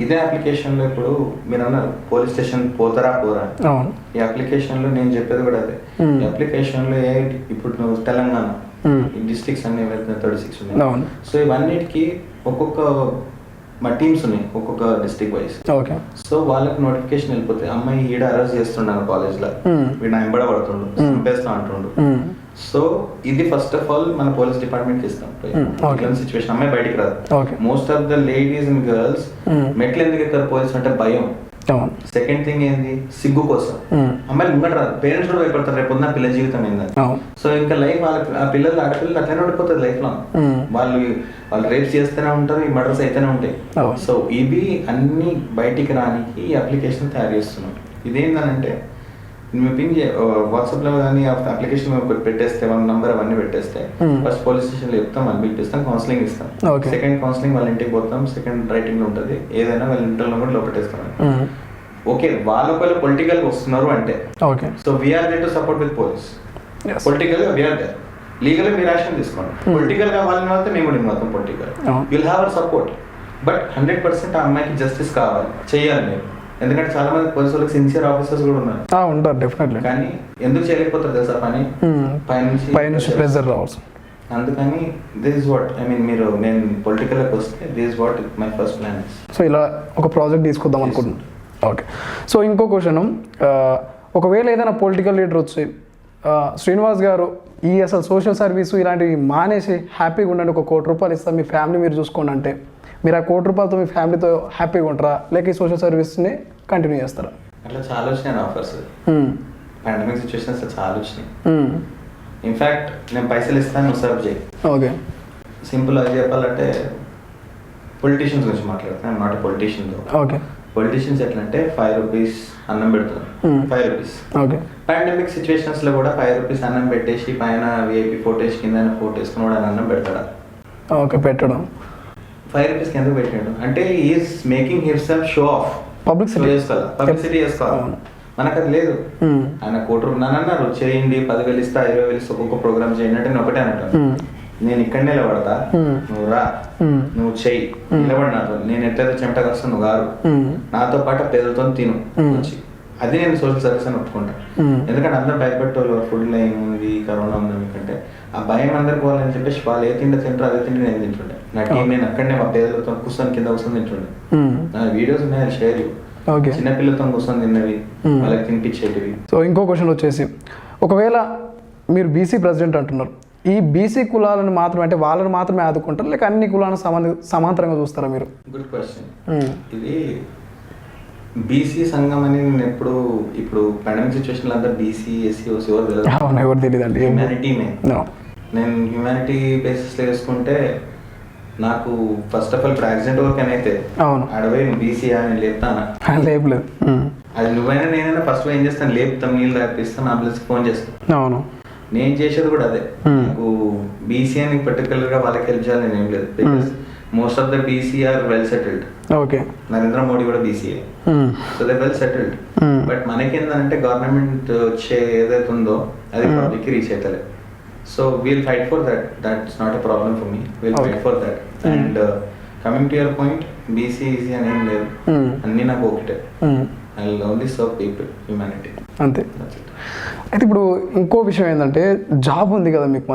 ఇదే అప్లికేషన్ లో ఇప్పుడు మీరు అన్నారు పోలీస్ స్టేషన్ పోతారా పోరా, ఈ అప్లికేషన్ లో నేను చెప్పేది కూడా అదే. ఈ అప్లికేషన్ లో ఇప్పుడు నువ్వు తెలంగాణ డిస్ట్రిక్ట్స్ అన్ని 36 ఉన్నాయి. సో ఇవన్నిటికి ఒక్కొక్క మా టీమ్స్ ఉన్నాయి, ఒక్కొక్క డిస్ట్రిక్ట్ వైజ్. సో వాళ్ళకి నోటిఫికేషన్ వెళ్ళిపోతాయి, అమ్మాయి ఈడ అరెస్ట్ చేస్తుండను కాలేజ్ లో, వీడు నా ఎంబడ పడుతుండు, చంపేస్తా అంటుండు. సో ఇది ఫస్ట్ ఆఫ్ ఆల్ మన పోలీస్ డిపార్ట్మెంట్ కి ఇస్తాం. ఇట్లాంటి సిచ్యువేషన్ అమ్మాయి బయటికి రాదు. Most of the ladies and girls మెట్లు ఎందుకు ఎక్కడ పోలీస్ అంటే భయం. సెకండ్ థింగ్ ఏంది, సిగ్గు కోసం. అమ్మాయిలు ముంగట రాదు, పేరెంట్స్ కూడా భయపడతారు రేపు పొద్దున పిల్లల జీవితం ఏందని. సో ఇంకా లైఫ్ ఆ పిల్లలు ఆడపిల్లలు అట్లనే ఉండిపోతుంది లైఫ్ లాంగ్. వాళ్ళు రేప్స్ చేస్తూనే ఉంటారు, ఈ మర్డర్స్ అయితేనే ఉంటాయి. సో ఇవి అన్ని బయటికి రానికి ఈ అప్లికేషన్ తయారు చేస్తున్నాం. ఇదేంటంటే మేము పింగ్ వాట్సాప్ లో కానీ అప్లికేషన్ పెట్టేస్తే వాళ్ళ నంబర్ అవన్నీ పెట్టేస్తే ఫస్ట్ పోలీస్ స్టేషన్ లో చెప్తాం, వాళ్ళు పిలిపిస్తాం, కౌన్సిలింగ్ ఇస్తాం. సెకండ్ కౌన్సిలింగ్ వాళ్ళ ఇంటికి పోతాం, సెకండ్ రైటింగ్ లో ఉంటుంది, ఏదైనా వాళ్ళ ఇంటర్లో కూడా లోపెట్టేస్తాం. ఓకే, వాళ్ళ పొలిటికల్ గా వస్తున్నారు అంటే so we are there to support with police. Political గా వీఆర్ దేర్, లీగల్ గా మీరు యాక్షన్ తీసుకోండి. పొలిటికల్ గా వాళ్ళని మాత్రం మేము కూడా మొత్తం political will have our support. But 100% ఆ అమ్మాయికి జస్టిస్ కావాలి, చేయాలి మీరు. ఎందుకంటే చాలా మంది పోలీసు వాళ్ళకి సిన్సియర్ ఆఫీసర్స్ కూడా ఉంటారు డెఫినెట్లీ, కానీ ఎందుకు చేయలేకపోతారు తెలుసా పని, పైనుంచి ప్రెజర్ రావచ్చు. అందుకని this is what I mean, మీరు నేను పొలిటికల్ కి వస్తే this is what my first plan. So ఇలా ఒక ప్రాజెక్ట్ తీసుకొద్దాం అనుకుంటున్నాను. ఓకే, సో ఇంకో క్వశ్చన్, ఒకవేళ ఏదైనా పొలిటికల్ లీడర్ వచ్చి శ్రీనివాస్ గారు ఈ అసలు సోషల్ సర్వీసు ఇలాంటివి మానేసి హ్యాపీగా ఉండండి, ఒక ₹1,00,00,000 ఇస్తాం, మీ ఫ్యామిలీ మీరు చూసుకోండి అంటే మీరు ఆ ₹1,00,00,000తో మీ ఫ్యామిలీతో హ్యాపీగా ఉంటారా, లేక ఈ సోషల్ సర్వీస్ని కంటిన్యూ చేస్తారా? అట్లా చాలా వచ్చినాయి ఆఫర్స్, పాండమిక్ సిచ్యువేషన్స్ చాలా వచ్చినాయి. ఇన్ఫాక్ట్ నేను పైసలు ఇస్తాను, నువ్వు సర్వ్ చేయి. ఓకే, సింపుల్ అది చెప్పాలంటే పొలిటీషియన్స్ గురించి మాట్లాడతాను, I'm not a politician. Okay, politicians ఎట్లా అంటే ₹5 అన్నం పెడుతున్నారు, ₹5. ఓకే, పాండమిక్ సిచ్యువేషన్స్ లో కూడా ₹5 అన్నం పెట్టేసి పైన VIP ఫోటోస్ కింద ఫోటో వేసుకుని కూడా అన్నం పెడతాడా? ఓకే, పెట్టడం ₹5 ఎందుకు పెట్టాడు అంటే is making himself show off, publicity చేసుకోవాలి. మనకు అది లేదు. ఆయన ₹1,00,00,000 అన్నారు, చేయండి, 10,000 ఇస్తా, 20,000 ఇస్తా, ఒక్కొక్క ప్రోగ్రామ్ చేయండి అంటే నేను ఒకటే అంటాను, నేను ఇక్కడ నిలబడతా, నువ్వు రా, నువ్వు చెయ్యి, నిలబడి నాతో, నేను ఎట్లయితే చెమట కలుస్తాను నువ్వు గారు, నాతో పాటు పేదలతో తిను వచ్చి, అది నేను సోషల్ సర్వీస్ అని ఒప్పుకుంటా. ఎందుకంటే అందరూ భయపెట్టేవాళ్ళు, ఫుడ్ లైన్ ఉంది, కరోనా ఉంది, ఎందుకంటే ఆ భయం అందరికి పోవాలని చెప్పేసి వాళ్ళు ఏ తింటారో అదే తిండి నేను తింటుండే. నా టీం నేను అక్కడనే మా పేదలతో కూర్చొని కింద కూర్చొని తింటుండే. నా వీడియోస్ ఉన్నాయి, షేర్ చిన్నపిల్లలతో కూర్చొని తిన్నవి, వాళ్ళకి తినిపించేటివి. సో ఇంకో క్వశ్చన్ వచ్చేసి, ఒకవేళ మీరు బీసీ ప్రెసిడెంట్ అంటున్నారు, ఈ బీసీ కులాలను మాత్రమే అంటే వాళ్ళని మాత్రమే ఆదుకుంటారు, లేక అన్ని కులాలను సమాంతరంగా చూస్తారా మీరు? Good question. ఇది బీసీ సంఘం అని నేను ఇప్పుడు పాండమిక్ సిచ్యువేషన్ అంతా బీసీ ఎస్సీ ఓసీ ఎవరు తెలియదండి, హ్యూమానిటీ నేను హ్యూమానిటీ బేసిస్ లో వేసుకుంటే నాకు ఫస్ట్ ఆఫ్ ఆల్ ఇప్పుడు యాక్సిడెంట్ వర్క్ అని అయితే అడవై నువ్వు బీసీ అని లేపుతానా? లేపలేదు. అది నువ్వైనా నేనైనా ఫస్ట్ ఏం చేస్తాను, లేపుతాం, నీళ్ళు రాపిస్తాను, అంబులెన్స్ ఫోన్ చేస్తాను. అవును, నేను చేసేది కూడా అదే. నాకు బీసీ అని పర్టికులర్ గా వాళ్ళకి హెల్ప్ చేయాలని ఏం లేదు, because most of the BC are well settled. Okay, Narendra Modi కూడా బీసీఏ, so they well settled. But మనకేందంటే గవర్నమెంట్ వచ్చే ఏదైతే ఉందో అది పబ్లిక్ రీచ్ అవుతలే. So we'll fight for that, that's not a problem for me, we'll fight for that. And coming to your point, BC EC అని ఏం లేదు, అన్ని నాకు ఒకటే. I will only serve people, humanity, అంతే. అయితే ఇప్పుడు ఇంకో విషయం ఏంటంటే, జాబ్ ఉంది కదా మీకు,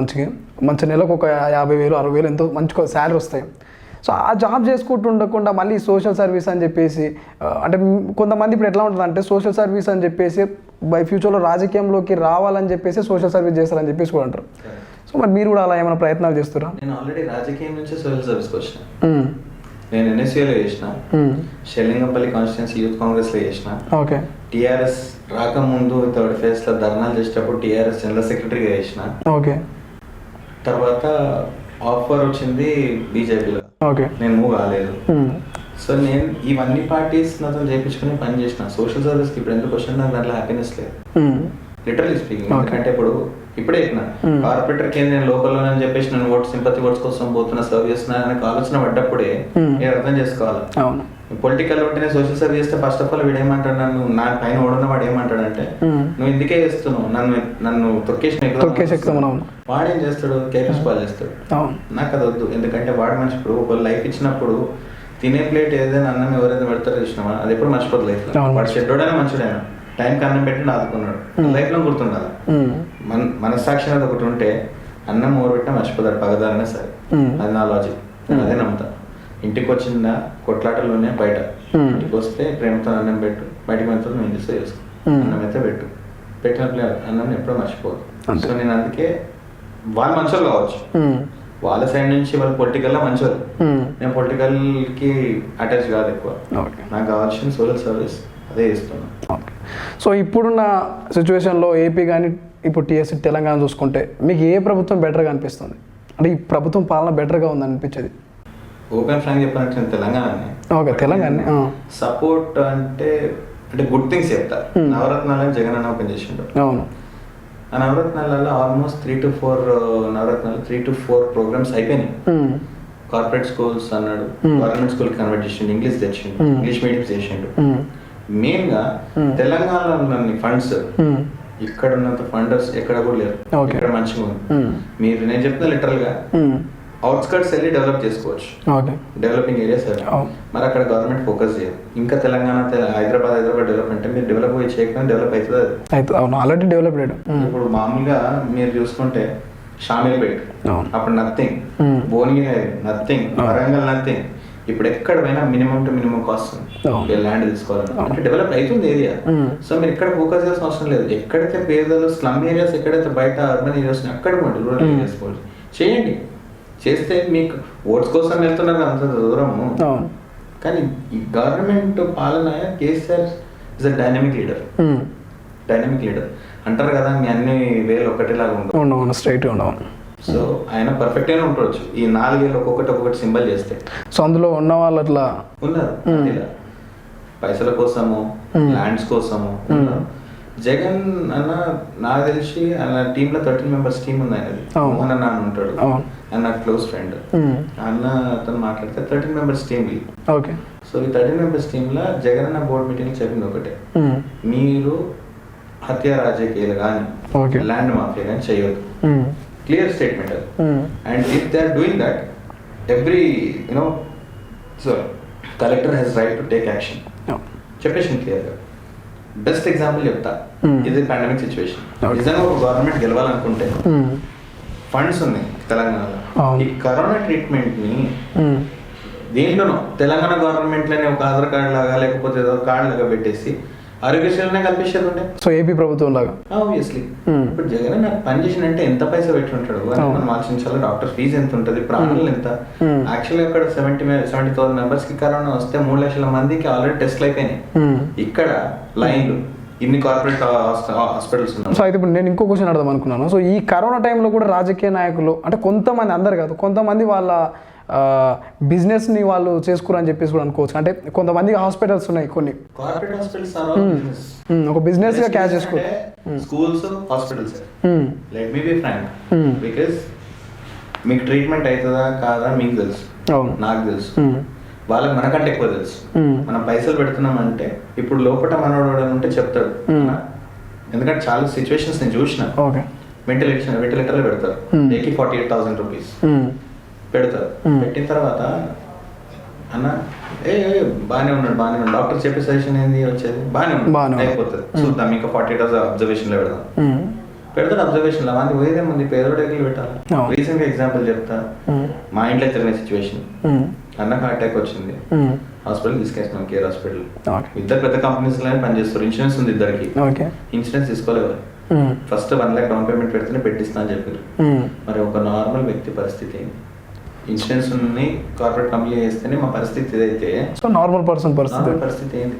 మంచి నెలకు ఒక 50,000 60,000 ఎంతో మంచి శాలరీ వస్తాయి. సో ఆ జాబ్ చేసుకుంటూ ఉండకుండా మళ్ళీ సోషల్ సర్వీస్ అని చెప్పేసి అంటే కొంతమంది ఇప్పుడు ఎట్లా ఉంటుంది అంటే సోషల్ సర్వీస్ అని చెప్పేసి బై ఫ్యూచర్లో రాజకీయంలోకి రావాలని చెప్పేసి సోషల్ సర్వీస్ చేస్తారని చెప్పేసి కూడా అంటారు. సో మరి మీరు కూడా అలా ఏమైనా ప్రయత్నాలు చేస్తారా? నేను ఆల్రెడీ రాజకీయం నుంచి సోషల్ సర్వీస్కి వచ్చిన. నేను ఎన్ఎస్యూలో చేసిన, షెల్లింగంపల్లి కాన్స్టిట్యున్సీ యూత్ కాంగ్రెస్లో చేసిన. ఓకే. టీఆర్ఎస్ రాకముందు థర్డ్ ఫేజ్లో ధర్నాలు చేసేటప్పుడు టీఆర్ఎస్ జనరల్ సెక్రటరీగా చేసిన. ఓకే. తర్వాత ఆఫర్ వచ్చింది బీజేపీలో. ఓకే. నేను మూవ్ కాలేదు. సో నేను ఇవన్నీ పార్టీస్ నాతో చేయించుకుని పని చేసిన. సోషల్ సర్వీస్కి ఇప్పుడు ఎందుకు వచ్చిన నాకు దాంట్లో హ్యాపీనెస్ లేదు, లిటరలీ స్పీకింగ్. ఎందుకంటే ఇప్పుడే ఎక్కిన కార్పొరేటర్కి నేను లోకల్లో అని చెప్పేసి నేను సింపతి ఓట్స్ కోసం పోతున్నా, సర్వ్ చేస్తున్నా అనే ఆలోచన పడ్డప్పుడే నేను అర్థం చేసుకోవాలి. పొలిటికల్ ఉంటేనే సోషల్ సర్వీస్ చేస్తే ఫస్ట్ ఆఫ్ ఆల్ వీడు ఏమంటాడు, నన్ను నా పైన ఓడున్న వాడు ఏమంటాడంటే నువ్వు ఇందుకే చేస్తున్నావు, నన్ను తొక్కేసి వాడేం చేస్తాడు, కేపీఎస్ పాలు చేస్తాడు. నాకు అది వద్దు. ఎందుకంటే వాడు మంచి ఇప్పుడు ఒక లైఫ్ ఇచ్చినప్పుడు తినే ప్లేట్ ఏదైనా అన్నం ఎవరైనా పెడతారో చూసినామా, అది ఎప్పుడు మర్చిపోదు లైఫ్ లో. వాడు చెడ్డోడైనా మంచిడైనా టైంకి అన్నం పెట్టి ఆదుకున్నాడు, లైఫ్ లో గుర్తుండాలి. మనస్సాక్షి అనేది ఒకటి ఉంటే అన్నం ఓరు పెట్టినా మర్చిపోతాడు పగదారనే సరే. అది నా లాజిక్, అదే నమ్ముతా. ఇంటికి వచ్చిందా కొట్లాటలోనే బయట, ఇంటికి వస్తే ప్రేమతో అన్నం పెట్టు, బయటకు వెళ్తా నువ్వు ఇంటి చేసుకో, అన్నం అయితే పెట్టిన అన్నం ఎప్పుడో మర్చిపోదు. సో నేను అందుకే వాళ్ళు మంచోళ్ళు కావచ్చు, వాళ్ళ సైడ్ నుంచి వాళ్ళు పొలిటికల్ గా మంచోళ్ళు, నేను పొలిటికల్ కి అటాచ్ కాదు ఎక్కువ. నాకు కావాల్సిన సోషల్ సర్వీస్ అదే ఇస్తున్నాను. సో ఇప్పుడున్న సిచ్యువేషన్లో ఏపీ కానీ ఇప్పుడు టీఎస్ తెలంగాణ చూసుకుంటే మీకు ఏ ప్రభుత్వం బెటర్గా అనిపిస్తుంది? అంటే ఈ ప్రభుత్వం పాలన బెటర్గా ఉంది అనిపించేది? ఓపెన్ ఫ్రాంక్ చెప్పాలంటే తెలంగాణనే. ఓకే, తెలంగాణ సపోర్ట్ అంటే గుడ్ థింగ్స్ చెప్తా. నవరత్నాలను జగన్ అన్న ఓపెన్ చేసిండు. అవును. ఆ నవరత్నాలలో ఆల్మోస్ట్ 3 to 4 నవరత్నాలు 3 to 4 ప్రోగ్రామ్స్ అయిపోయినాయి. కార్పొరేట్ స్కూల్స్ అన్నాడు, గవర్నమెంట్ స్కూల్ కన్వర్ట్ చేసిండు, ఇంగ్లీష్ తెచ్చిండు, ఇంగ్లీష్ మీడియంస్ చేసిండు. మెయిన్ గా తెలంగాణలో ఫండ్స్ ఇక్కడ ఉన్నంత ఫండర్స్ ఎక్కడ కూడా లేరు. ఇక్కడ మంచిగా ఉంది. మీరు నేను చెప్తున్నా లిటరల్ గా అవుట్స్కట్స్ వెళ్ళి డెవలప్ చేసుకోవచ్చు, డెవలపింగ్ ఏరియాస్. మరి అక్కడ గవర్నమెంట్ ఫోకస్ చేయదు. ఇంకా తెలంగాణ హైదరాబాద్ డెవలప్ అంటే మీరు డెవలప్ చేయకపోతే డెవలప్ అవుతుంది. Already developed. ఇప్పుడు మామూలుగా మీరు చూసుకుంటే షామీర్పేట్ అప్పుడు nothing, Bhuvanagiri nothing, Warangal nothing. ఇప్పుడు ఎక్కడ పోయినా minimum to minimum cost land తీసుకోవాలని అంటే డెవలప్ అవుతుంది ఏరియా. సో మీరు ఇక్కడ ఫోకస్ చేయాల్సిన అవసరం లేదు. ఎక్కడైతే పేదలు స్లమ్ ఏరియాస్, ఎక్కడైతే బయట అర్బన్ ఏరియాస్ అక్కడ రూరల్ ఏరియాస్ చేయండి. చేస్తే మీకు ఓట్స్ కోసం వెళ్తున్నారు అంత దూరము. కానీ ఈ గవర్నమెంట్ పాలన KCR is a dynamic leader. Dynamic leader అంటారు కదా, మీ అన్ని వేలు ఒకటిలాగా ఉండవు, స్ట్రైట్ ఉండవు. సో ఆయన పర్ఫెక్ట్ గానే ఉండొచ్చు. ఈ 4 ఏళ్ళు ఒక్కొక్కటి సింబల్ చేస్తే. సో అందులో ఉన్న వాళ్ళు అట్లా ఉన్నారు, పైసల కోసము ల్యాండ్స్ కోసము ఉన్నారు. జగన్ అన్న నాకు తెలిసి ఆయన టీంలో 13 members టీం ఉంది. ఆయనది మోహన్ అన్న ఉంటాడు, ఆయన నాకు క్లోజ్ ఫ్రెండ్. అన్న అతను మాట్లాడితే 13 members టీం. ఓకే. సో ఈ 13 members టీంలో జగన్ అన్న బోర్డు మీటింగ్ చెప్పింది ఒకటే, మీరు హత్య రాజకీయాలు కానీ ల్యాండ్ మాఫియా కానీ చేయొద్దు. క్లియర్ స్టేట్మెంట్ అది. And if they are doing that every collector has right to take action చెప్పేసి క్లియర్గా. బెస్ట్ ఎగ్జాంపుల్ చెప్తా, ఇది పాండమిక్ సిచ్యువేషన్. నిజంగా ఒక గవర్నమెంట్ గెలవాలనుకుంటే ఫండ్స్ ఉన్నాయి తెలంగాణలో. ఈ కరోనా ట్రీట్మెంట్ ని దేంట్లోనో తెలంగాణ గవర్నమెంట్ లోనే ఒక ఆధార్ కార్డు లాగా లేకపోతే ఏదో కార్డు లాగా పెట్టేసి ఆరోగ్యశ్రీలోనే కల్పించేది ఉండే. సో ఏపీ ప్రభుత్వం లాగా ఆబ్వియస్లీ. ఇప్పుడు జగన్ నాకు పని చేసినంటే ఎంత పైసా పెట్టి ఉంటాడు మనం ఆలోచించాలి. డాక్టర్ ఫీజు ఎంత ఉంటుంది, ప్రాణాలు ఎంత. యాక్చువల్గా అక్కడ 70,000 members కి కరోనా వస్తే 3 లక్షల మందికి ఆల్రెడీ టెస్ట్లు అయిపోయినాయి. ఇక్కడ లైన్లు ఇన్ని కార్పొరేట్ హాస్పిటల్స్ ఉన్నాయి. సో అయితే ఇప్పుడు నేను ఇంకో క్వశ్చన్ అడదాం అనుకున్నాను. సో ఈ కరోనా టైంలో కూడా రాజకీయ నాయకులు అంటే కొంతమంది, అందరు కాదు, కొంతమంది వాళ్ళ బిజినెస్ని వాళ్ళు చేసుకోరని చెప్పేసి కూడా అనుకోవచ్చు. అంటే కొంతమంది హాస్పిటల్స్ ఉన్నాయి, కొన్ని కార్పొరేట్ హాస్పిటల్స్ ఒక బిజినెస్గా క్యాచ్ చేసుకోవచ్చు. Schools, hospitals. Let me be frank, because మీకు ట్రీట్మెంట్ అవుతుందా కాదా మీకు తెలుసు, నాకు తెలుసు, వాళ్ళకి మనకంటే ఎక్కువ తెలుసు. మనం పైసలు పెడుతున్నామంటే ఇప్పుడు లోపల మనోడు ఉంటే చెప్తాడు. ఎందుకంటే చాలా సిచ్యువేషన్స్ నేను చూసిన. వెంటిలేటర్లో పెడతారు, 48,000 rupees పెడతారు. పెట్టిన తర్వాత అన్న బాగానే ఉన్నాడు డాక్టర్ చెప్పే సజెషన్ ఏంది వచ్చేది బాగానే ఉన్నాడు అయిపోతుంది, చూద్దాం ఇంకా 48 hours అబ్జర్వేషన్ లో పెడతాడు. అబ్జర్వేషన్ లో మంది పోయేదే ముందు పేదోడు ఎగ్గులు పెట్టాలి. రీసెంట్ గా ఎగ్జాంపుల్ చెప్తా, మా ఇంట్లో జరిగిన సిచ్యువేషన్. అన్నకు హార్ట్ అటాక్ వచ్చింది, మ్మ్. హాస్పిటల్ తీసుకెళ్తున్నాం, కేర్ హాస్పిటల్. ఓకే. ఇద్దరు పెద్ద కంపెనీస్లోనే పనిచేస్తారు, ఇన్సూరెన్స్ ఉంది ఇద్దరికి. ఓకే. ఇన్సూరెన్స్ తీసుకోలేవు. మ్మ్. ఫస్ట్ 1 lakh డౌన్ పేమెంట్ పెడితేనే పెట్టిస్తా అని చెప్పారు. మ్మ్. మరి ఒక నార్మల్ వ్యక్తి పరిస్థితి ఏంటి? ఇన్సూరెన్స్ ఉన్నాయి, కార్పొరేట్ కంపెనీ చేస్తేనే మా పరిస్థితి ఇదైతే సో నార్మల్ పర్సన్ పరిస్థితి. నార్మల్ పరిస్థితి ఏంటి?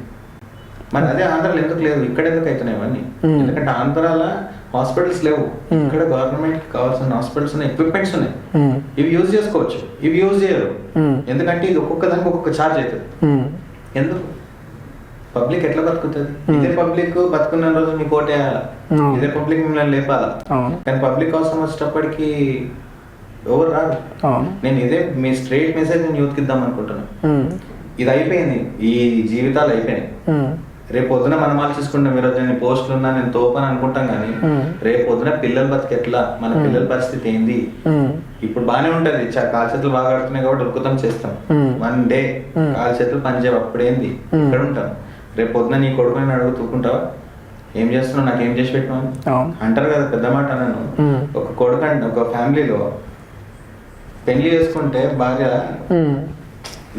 మరి అదే ఆంధ్రాలో ఎందుకు లేదు, ఇక్కడ ఎందుకు అవుతున్నాయి ఇవన్నీ? ఎందుకంటే ఆంధ్రాలో హాస్పిటల్స్ లేవు, ఇక్కడ గవర్నమెంట్ కి కావాల్సిన హాస్పిటల్స్ ఉన్నాయి, ఎక్విప్మెంట్స్ ఉన్నాయి, మ్మ్. ఇవి యూజ్ చేసుకోవచ్చు, ఇవి యూజ్ చేయరు. మ్మ్. ఎందుకంటే ఇది ఒక్కొక్క దానికి ఒక్కొక్క ఛార్జ్ అవుతుంది. మ్మ్. ఎందుకు? పబ్లిక్ ఎట్లా బతుకుతుంది? ఇదే పబ్లిక్ బతుకున్న రోజు మీకు ఓటేయాలా, అవును. ఇదే పబ్లిక్ మిమ్మల్ని లేపాలా. అవును. కానీ పబ్లిక్ అవసరం వచ్చేటప్పటికి ఎవరు రాదు. అవును. నేను ఇదే మీ స్ట్రైట్ మెసేజ్ నేను యూత్కి ఇద్దాం అనుకుంటున్నాను. మ్మ్. ఇది అయిపోయింది, ఈ జీవితాలు అయిపోయినాయి. మ్మ్. రేపు పొద్దున మనం ఆలోచించుకుంటాం, ఈరోజు నేను పోస్టులు ఉన్నా నేను తోపని అనుకుంటాం, కానీ రేపు పొద్దున పిల్లల బతికి ఎట్లా, మన పిల్లల పరిస్థితి ఏంది? మ్మ్. ఇప్పుడు బాగానే ఉంటది, కాలు చేతులు బాగా ఆడుతున్నాయి కాబట్టి ఉరుకుతాం చేస్తాం. మ్మ్. 1 day కాలు చేతులు పనిచేయవు, అప్పుడేంది ఇక్కడ ఉంటాం. రేపు పొద్దున నీ కొడుకుని అడుగు తూకుంటావా, ఏం చేస్తున్నావు, నాకు ఏం చేసి పెట్టినావు అవును. అంటారు కదా, పెద్ద మాట అన్నాను. మ్మ్. ఒక కొడుకు అంటే ఒక ఫ్యామిలీలో పెళ్లి చేసుకుంటే భార్య మ్మ్.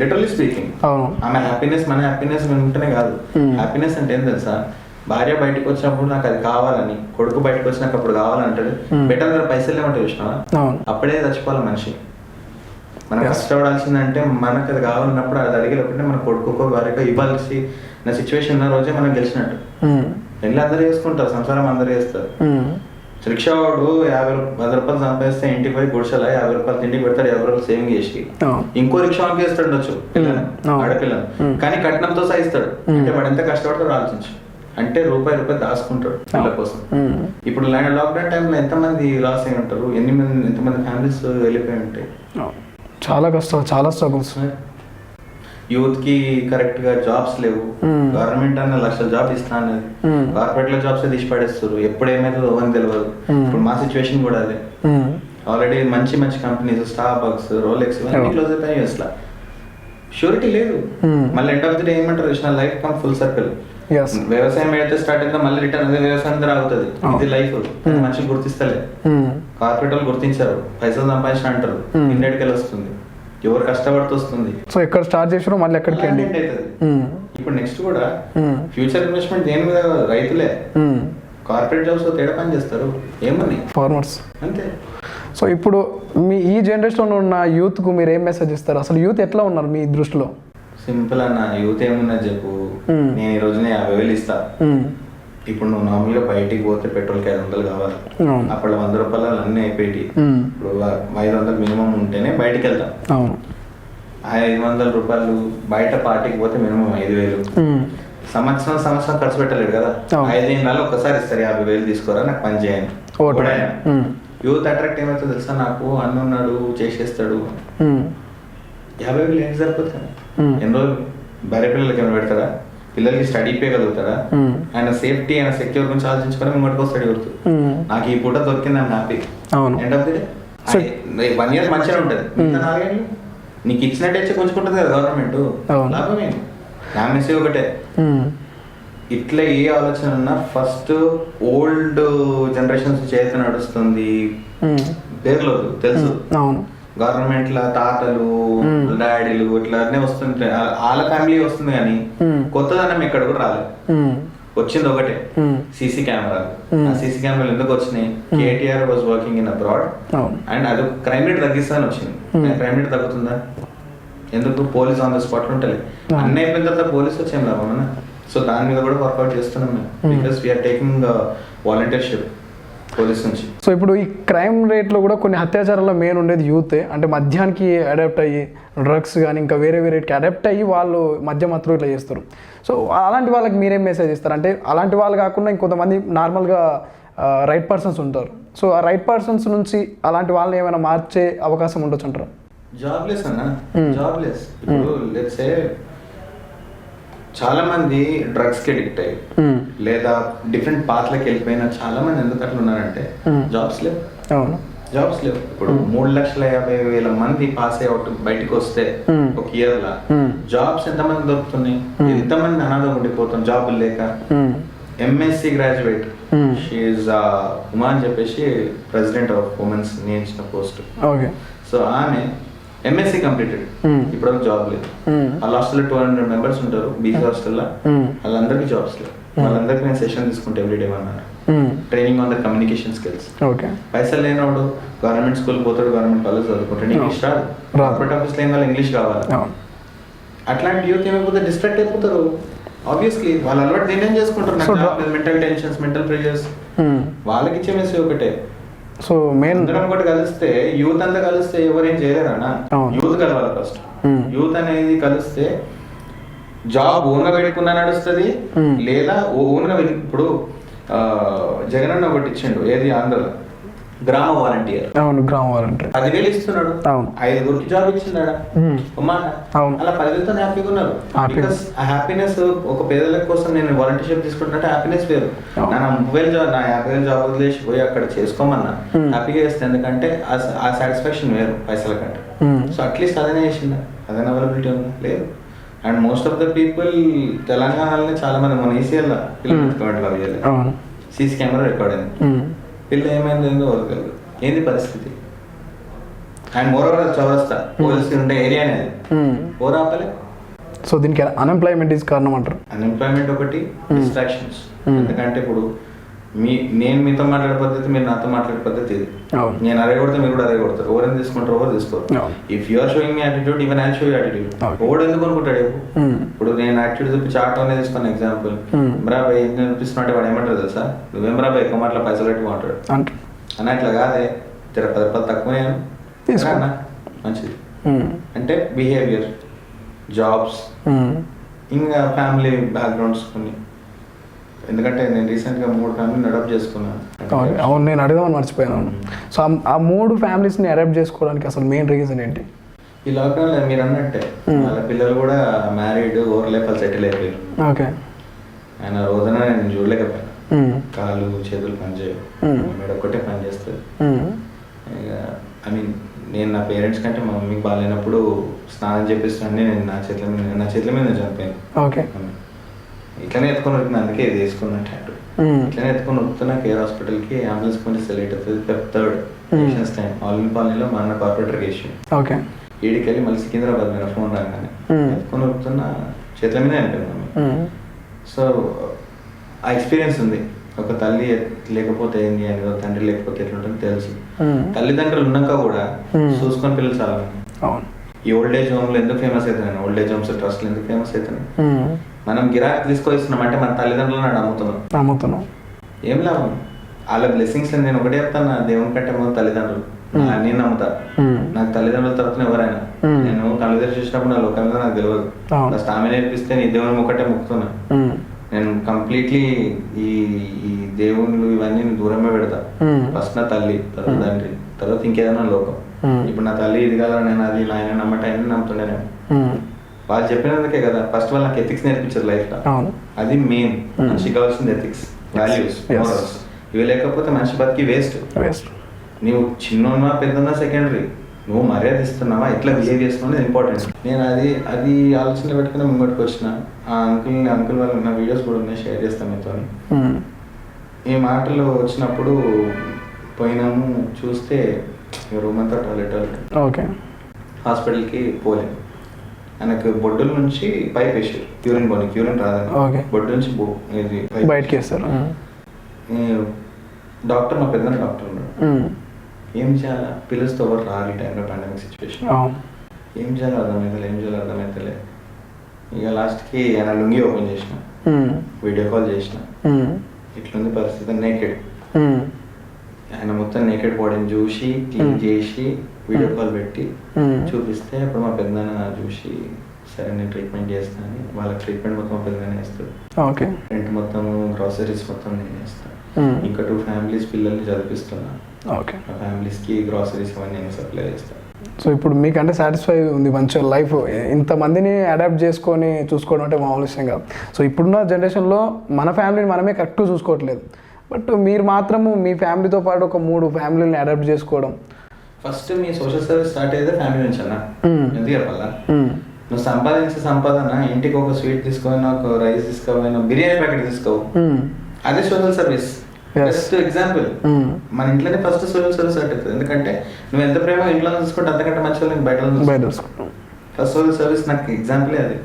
లిటరలీ స్పీకింగ్ అవును. ఆమె హ్యాపీనెస్ మన హ్యాపీనెస్ ఉంటేనే కాదు. హ్యాపీనెస్ అంటే ఏం తెలుసా, భార్య బయటకు వచ్చినప్పుడు నాకు అది కావాలని, కొడుకు బయటకు వచ్చినాక అప్పుడు కావాలంటాడు. బెటర్ దగ్గర పైసలు ఏమంటే చూసినావా, అవును. అప్పుడే చచ్చిపోవాలి మనిషి. మనం కష్టపడాల్సిందంటే మనకు అది కావాలన్నప్పుడు అది అడిగేటప్పుడు మన కొడుకుకో భార్యకో ఇవ్వాల్సి నా సిచ్యువేషన్ ఉన్న రోజే మనం గెలిచినట్టు. మ్మ్. పెళ్ళి అందరూ చేసుకుంటారు, సంసారం అందరూ చేస్తారు. మ్మ్. రిక్షావాడు 50 రూపాయలు సంపాదిస్తే ఇంటికి పోయి గుడిసెల 50 రూపాయలు తిండికి పెడతాడు, 50 రూపాయలు సేవింగ్ చేసి అవును. ఇంకో రిక్షాకి వేస్తాడు ఉండొచ్చు పిల్లలు, ఆడపిల్లలు, కానీ కట్నంతో సాయిస్తాడు. అంటే వాడు ఎంత కష్టపడతాడో ఆలోచించు. అంటే రూపాయి దాచుకుంటాడు పిల్లల కోసం. మ్మ్. ఇప్పుడు లాక్డౌన్ టైంలో ఎంతమంది లాస్ అయి ఉంటారు, ఎంతమంది ఫ్యామిలీస్ వెళ్ళిపోయి ఉంటాయి. అవును. చాలా కష్టం, చాలా స్ట్రగుల్స్. యూత్ కి కరెక్ట్ గా జాబ్స్ లేవు. గవర్నమెంట్ అన్న 1 లక్షల జాబ్ ఇస్తా అన్నది, కార్పొరేట్ లో జాబ్స్ తీసి పడేస్తారు. ఎప్పుడు ఏమైతుందో అని తెలియదు. ఇప్పుడు మా సిచ్యువేషన్ కూడా అదే. ఆల్రెడీ మంచి మంచి కంపెనీస్, స్టార్ బక్స్, రోలెక్స్ ఇవన్నీ క్లోజ్ అయిపోయాయి. అసలు షూరిటీ లేదు. మళ్ళీ ఎండ్ ఆఫ్ ది డే ఏమంటారు, లైఫ్ కమ్ ఫుల్ సర్కిల్. వ్యవసాయం అయితే స్టార్ట్ అయితే మళ్ళీ రిటర్న్ అదే వ్యవసాయం ద్వారా అవుతుంది. ఇది లైఫ్. మనిషిని గుర్తిస్తలే, కార్పొరేట్ వాళ్ళు గుర్తించారు, పైసలు సంపాదించిన అంటారు, ఇండియాకి వస్తుంది, ఎవరు కష్టపడుతూ వస్తుంది. సో ఎక్కడ స్టార్ట్ చేసినా మళ్ళీ ఎక్కడికి ఎండ్ అవుతుంది. ఇప్పుడు నెక్స్ట్ కూడా ఫ్యూచర్ ఇన్వెస్ట్మెంట్ దేని మీద, రైతులే. కార్పొరేట్ జాబ్స్ తేడా పని చేస్తారు, ఏమని ఫార్మర్స్ అంతే. సో ఇప్పుడు మీ ఈ జనరేషన్లో ఉన్న యూత్కు మీరు ఏం మెసేజ్ ఇస్తారు? అసలు యూత్ ఎట్లా ఉన్నారు మీ దృష్టిలో? సింపుల్ అన్న, యూత్ ఏమున్నది చెప్పు. నేను ఈ రోజునే 50,000 ఇస్తా. ఇప్పుడు నువ్వు నార్మల్ గా బయటికి పోతే పెట్రోల్ కి 500 కావాలి, అప్పుడు 100 రూపాయలు అన్నీ అయిపోయి, ఇప్పుడు 500 మినిమం ఉంటేనే బయటికి వెళ్తాం. 500 రూపాయలు బయట పార్టీకి పోతే మినిమం 5,000. సంవత్సరం ఖర్చు పెట్టలేడు కదా, 5 ఏళ్ళలో ఒక్కసారి ఇస్తారు 50,000 తీసుకోరా నాకు పని చేయని. యూత్ అట్రాక్ట్ ఏమైతే తెలుసా, నాకు అన్న ఉన్నాడు చేసేస్తాడు. 50,000 ఏంటి సరిపోతుంది? ఎన్ని రోజులు భార్య పిల్లలకి ఏమైనా పెడతారా? పిల్లలకి స్టడీ పేయగలుగుతారా? ఆయన సేఫ్టీ, ఆయన సెక్యూర్ గురించి ఆలోచించుకొని ముంగటికి వస్తాడు యూత్. నాకు ఈ పూట దొరికింది అని happy. End of the day 1 year మంచిగా ఉంటుంది, 4 ఏళ్ళు నీకు ఇచ్చినట్టే కొంచుకుంటుంది కదా గవర్నమెంట్. లాభమే. నా మెసేజ్ ఒకటే, ఇట్లా ఏ ఆలోచన ఉన్నా ఫస్ట్ ఓల్డ్ జనరేషన్స్ చేత నడుస్తుంది పేర్లు తెలుసు. గవర్నమెంట్ లా తాతలు డాడీలు ఇట్లానే వస్తుంటాయి, వాళ్ళ ఫ్యామిలీ వస్తుంది, కానీ కొత్తదనం ఎక్కడ కూడా రాలేదు. వచ్చింది ఒకటే, సీసీ కెమెరాలు. ఆ సీసీ కెమెరాలు ఎందుకు వచ్చినాయి? KTR was working in abroad and అది క్రైమ్ రేట్ తగ్గిస్తాను వచ్చింది. క్రైమ్ రేట్ తగ్గుతుందా? ఎందుకు? పోలీస్ ఆన్ ద స్పాట్ ఉంటుంది. అన్నీ అయిపోయిన తర్వాత పోలీస్ వచ్చేం లాభమన్నా. సో దాని మీద కూడా వర్కౌట్ చేస్తున్నాం మేము, because we are taking volunteership police నుంచి. సో ఇప్పుడు ఈ క్రైమ్ రేట్లో కూడా కొన్ని అత్యాచారాల్లో మెయిన్ ఉండేది యూతే. అంటే మద్యానికి అడాప్ట్ అయ్యి, డ్రగ్స్ కానీ ఇంకా వేరే వేరేకి అడాప్ట్ అయ్యి వాళ్ళు మధ్యమత్తులు ఇట్లా చేస్తారు. సో అలాంటి వాళ్ళకి మీరేం మెసేజ్ ఇస్తారు? అంటే అలాంటి వాళ్ళు కాకుండా ఇంకొంతమంది నార్మల్గా రైట్ పర్సన్స్ ఉంటారు. సో ఆ రైట్ పర్సన్స్ నుంచి అలాంటి వాళ్ళని ఏమైనా మార్చే అవకాశం ఉండొచ్చు అంటారు? జాబ్లెస్ అన్న, జాబ్లెస్. ఇప్పుడు లెట్స్ సే చాలా మంది డ్రగ్స్ కి అడిక్ట్ అయ్యి లేదా డిఫరెంట్ పాత్లకి వెళ్ళిపోయిన చాలా మంది ఎందుకు అట్లా ఉన్నారంటే జాబ్స్ లేవు. జాబ్స్ లేవు. ఇప్పుడు 3,50,000 మంది పాస్ అవుట్ బయటకు వస్తే ఒక ఇయర్ లా జాబ్స్ ఎంతమంది దొరుకుతున్నాయి? ఎంతమంది అనాథం ఉండిపోతాం జాబులు లేక. ఎంఎస్సి గ్రాడ్యుయేట్, షీఈస్ ఉమా అని చెప్పేసి ప్రెసిడెంట్ ఆఫ్ ఉమెన్స్ నియమించిన పోస్ట్. సో ఆమె ఎంఎస్సీ కంప్లీటెడ్, ఇప్పుడు జాబ్ లేదు. వాళ్ళ హాస్టల్లో 200 మెంబర్స్ ఉంటారు, బీసీ హాస్టల్లో. వాళ్ళందరికీ జాబ్స్ లేదు. వాళ్ళందరికీ నేను సెషన్ తీసుకుంటే everyday 1 hour training on the communication skills. పైసలు లేనివాడు గవర్నమెంట్ స్కూల్ పోతాడు, గవర్నమెంట్ కాలేజ్ చదువుకుంటాడు, ఇంగ్లీష్ రాదు. కార్పొరేట్ ఆఫీస్ లేని వాళ్ళు ఇంగ్లీష్ కావాలి. అట్లాంటి యూత్ ఏమైపోతే డిస్ట్రాక్ట్ అయిపోతారు. ఆబ్వియస్లీ వాళ్ళ అలవాటు దేని చేసుకుంటారు. Mental tensions, mental pressures. వాళ్ళకి ఇచ్చే మెసేజ్ ఒకటే. సో మెయిన్ అందరం కూడా కలిస్తే, యూత్ అంతా కలిస్తే ఎవరేం చేయలేరన్నా. యూత్ కలవాలి ఫస్ట్. యూత్ అనేది కలిస్తే జాబ్ ఓన్గా పెట్టుకున్నా నడుస్తుంది, లేదా ఓన్గా ఇప్పుడు జగన్ అన్న ఒకటి ఇచ్చిండు, ఏది ఆంధ్రలో గ్రామ వాలంటీర్. అవును, గ్రామ వాలంటీర్ 10,000 ఇస్తున్నాడు. 5 జాబ్ ఇచ్చిందాడా అలా 10,000తో హ్యాపీగా ఉన్నారు. బికాస్ ఆ హ్యాపీనెస్ ఒక పేదల కోసం నేను వాలంటీర్షిప్ తీసుకుంటున్నట్టు హ్యాపీనెస్ వేరు. నా 30,000 జాబ్, నా 50,000 జాబ్ వదిలేసి పోయి అక్కడ చేసుకోమన్నా హ్యాపీగా చేస్తే, ఎందుకంటే ఆ సాటిస్ఫాక్షన్ వేరు పైసల కంటే. సో అట్లీస్ట్ అదనే చేసిందా, అదైనా అవైలబిలిటీ ఉందా? లేదు. And most of the people తెలంగాణలోనే చాలా మంది మన ఈసీఎల్ పిల్లలు సీసీ కెమెరా రికార్డ్ అయింది, పిల్ల ఏమైంది ఏందో వరకలేదు. ఏంది పరిస్థితి? అండ్ మోరోవర్ చౌరస్తా పోలీసులు ఉండే ఏరియా అనేది ఓవర్ ఆపలే. సో దీనికి అన్ఎంప్లాయ్మెంట్ ఈజ్ కారణం అంటారు. అన్ఎంప్లాయ్మెంట్ ఒకటి, డిస్ట్రాక్షన్స్. ఎందుకంటే ఇప్పుడు నేను మీతో మాట్లాడే పద్ధతి, మీరు నాతో మాట్లాడే పద్ధతి ఇది. నేను అదే కొడితే మీరు కూడా అదే కొడతారు. ఎవరైనా తీసుకుంటారు, ఎవరు తీసుకోరు. If you are showing me attitude, even I show you attitude. ఎవడు ఎందుకు అనుకుంటాడు? ఇప్పుడు నేను యాటిట్యూడ్ చూపించి ఆటోనే తీసుకున్న ఎగ్జాంపుల్, బరాబాయ్ ఏం చూపిస్తున్నట్టే వాడు ఏమంటారు తెలుసా? నువ్వేం బరాబాయ్ ఎక్కువ మాటల పైసలు పెట్టి మాట్లాడు అన్న. ఇట్లా కాదే, 10 రూపాయలు తక్కువ తీసుకున్నా మంచిది అంటే బిహేవియర్, జాబ్స్, ఇంకా ఫ్యామిలీ బ్యాక్గ్రౌండ్స్ కొన్ని. ఎందుకంటే నేను రీసెంట్గా 3 ఫ్యామిలీని అడాప్ట్ చేసుకున్నాను. అవును, నేను అడగమని మర్చిపోయాను. సో ఆ 3 ఫ్యామిలీస్ని అడాప్ట్ చేసుకోవడానికి అసలు మెయిన్ రీజన్ ఏంటి? ఈ లాక్డౌన్లో మీరు అన్నట్టే వాళ్ళ పిల్లలు కూడా మ్యారీడ్, ఓవర్ లైఫ్ వాళ్ళు సెటిల్ అయిపోయారు. ఓకే. ఆయన రోజున నేను చూడలేకపోయాను. కాళ్ళు చేతులు పనిచేయవు, మేడ ఒక్కటే పని చేస్తుంది. ఇక ఐ మీన్ నేను నా పేరెంట్స్ కంటే మా మమ్మీకి బాగాలేనప్పుడు స్నానం చేపిస్తాను, నేను నా చేతుల మీద చనిపోయాను. ఓకే. ఇట్లనే ఎత్తుకొని వస్తుంది, అందుకే ఇది వేసుకున్నా టాటూ. ఇట్లనే ఎత్తుకొని వస్తున్నా కేర్ హాస్పిటల్కి, అంబులెన్స్ కొని సెలెక్ట్ అవుతుంది. 3rd పేషెంట్స్ టైం ఆల్విన్ కాలనీలో మా అన్న కార్పొరేటర్కి వేసి ఓకే ఈడికి వెళ్ళి మళ్ళీ సికింద్రాబాద్ మీద ఫోన్ రాగానే ఎత్తుకొని వస్తున్నా చేతుల మీద అనిపోయింది. సో ఆ ఎక్స్పీరియన్స్ ఉంది. ఒక తల్లి లేకపోతే ఏంది అనేది, ఒక తండ్రి లేకపోతే ఎట్లుంటుంది తెలుసు. తల్లిదండ్రులు ఉన్నాక కూడా చూసుకొని పిల్లలు చాలా మంది. ఈ ఓల్డ్ ఏజ్ హోమ్లు ఎందుకు ఫేమస్ అవుతున్నాయి? ఓల్డ్ ఏజ్ హోమ్స్ ట్రస్ట్లు ఎందుకు ఫేమస్ అవుతున్నాయి? మనం గిరాక్ తీసుకొస్తున్నాం అంటే మన తల్లిదండ్రులను అమ్ముతున్నాం. ఏం లాభం? వాళ్ళ బ్లెస్సింగ్స్ నేను ఒకటే చెప్తాను, నా దేవుని కంటే ముందు తల్లిదండ్రులు. నేను నమ్ముతా. నాకు తల్లిదండ్రుల తరపున ఎవరైనా, నేను కళ్ళు తెరిచి చూసినప్పుడు నా లోకంగా నాకు తెలియదు. ఫస్ట్ ఆమె నేర్పిస్తే నీ దేవుని ఒకటే మొక్కుతున్నా. నేను కంప్లీట్లీ ఈ దేవుళ్ళు ఇవన్నీ దూరమే పెడతా. ఫస్ట్ నా తల్లి, తర్వాత తండ్రి, తర్వాత ఇంకేదైనా లోకం. ఇప్పుడు నా తల్లి ఇది కదా, నేను అది ఆయన నమ్మట అన్ని నమ్ముతుండే. నేను వాళ్ళు చెప్పినందుకే కదా ఫస్ట్ వాళ్ళు నాకు ఎథిక్స్ నేర్పించారు లైఫ్ లో. అది మెయిన్. మనిషికి కావాల్సింది ఎథిక్స్, వాల్యూస్, మోరల్స్. ఇవి లేకపోతే మనిషి బతికి వేస్ట్. నువ్వు చిన్నోన్నా పెద్దన్నా సెకండరీ, నువ్వు మర్యాద ఇస్తున్నావా, ఎట్లా బిహేవ్ చేస్తున్నావు ఇంపార్టెంట్. నేను అది ఆలోచనలో పెట్టుకుని ముంగటికి వచ్చిన. ఆ అంకుల్ వాళ్ళు నా వీడియోస్ కూడా ఉన్నాయి, షేర్ చేస్తాను మీతో. ఈ మాటలు వచ్చినప్పుడు పోయినాము, చూస్తే రూమ్ అంతా టాయిలెట్. ఓకే. హాస్పిటల్కి పోలేము. ఆయనకు బొడ్డుల నుంచి పైప్ వేసారు, యూరిన్ పోనీకి. యూరిన్ రాదని బొడ్డు నుంచి ఇది బయటకి వేస్తారు. డాక్టర్ మా పెద్ద డాక్టర్ ఉన్నాడు. ఏం చేయాలా, పిలుస్తూ ఎవరు రాలి ఈ టైంలో, పాండమిక్ సిచ్యువేషన్. ఏం చేయాలో అర్థమవుతలే. ఇక లాస్ట్కి ఆయన లుంగి ఓపెన్ చేసిన, వీడియో కాల్ చేసిన. ఇట్లుంది పరిస్థితి, నేకెడ్. ఆయన మొత్తం నేకెడ్ బాడీని చూసి క్లీన్ చేసి వీడియో కాల్ పెట్టి చూపిస్తే అప్పుడు మా పెద్దనాన్న చూసి సరే నేను ట్రీట్మెంట్ చేస్తాను. వాళ్ళకి ట్రీట్మెంట్ మొత్తం మా పెద్దగానే వేస్తాడు. రెంట్ మొత్తం, గ్రాసరీస్ మొత్తం నేను వేస్తాను. ఇంకా 2 ఫ్యామిలీస్ పిల్లల్ని చదివిస్తున్నా. ఆ ఫ్యామిలీస్కి గ్రాసరీస్ అవన్నీ నేను సప్లై చేస్తాను. సో ఇప్పుడు మీకంటే సాటిస్ఫై ఉంది మంచిగా లైఫ్, ఇంతమందిని అడాప్ట్ చేసుకొని చూసుకోవడం అంటే మామూలు విషయం కాదు. సో ఇప్పుడున్న జనరేషన్లో మన ఫ్యామిలీని మనమే కరెక్ట్గా చూసుకోవట్లేదు. బట్ మీరు మాత్రము మీ ఫ్యామిలీతో పాటు ఒక 3 ఫ్యామిలీని అడాప్ట్ చేసుకోవడం. ఫస్ట్ మీ సోషల్ సర్వీస్ స్టార్ట్ అయితే ఫ్యామిలీ నుంచి అన్న. ఎందుకు చెప్పాలా, నువ్వు సంపాదించే సంపాదన ఇంటికి ఒక స్వీట్ తీసుకోవాలి, ఒక రైస్ తీసుకోవాలి, బిర్యానీ ప్యాకెట్ తీసుకోవు, అదే social service. Yes. Just example, మన ఇంట్లోనే ఫస్ట్ సోషల్ సర్వీస్ స్టార్ట్ అవుతుంది. ఎందుకంటే నువ్వు ఎంత ప్రేమ ఇంట్లో చూసుకుంటే అంతకంటే మంచి వాళ్ళని బయట చూసుకుంటాం. ఫస్ట్ సోషల్ సర్వీస్ నాకు ఎగ్జాంపులే అది.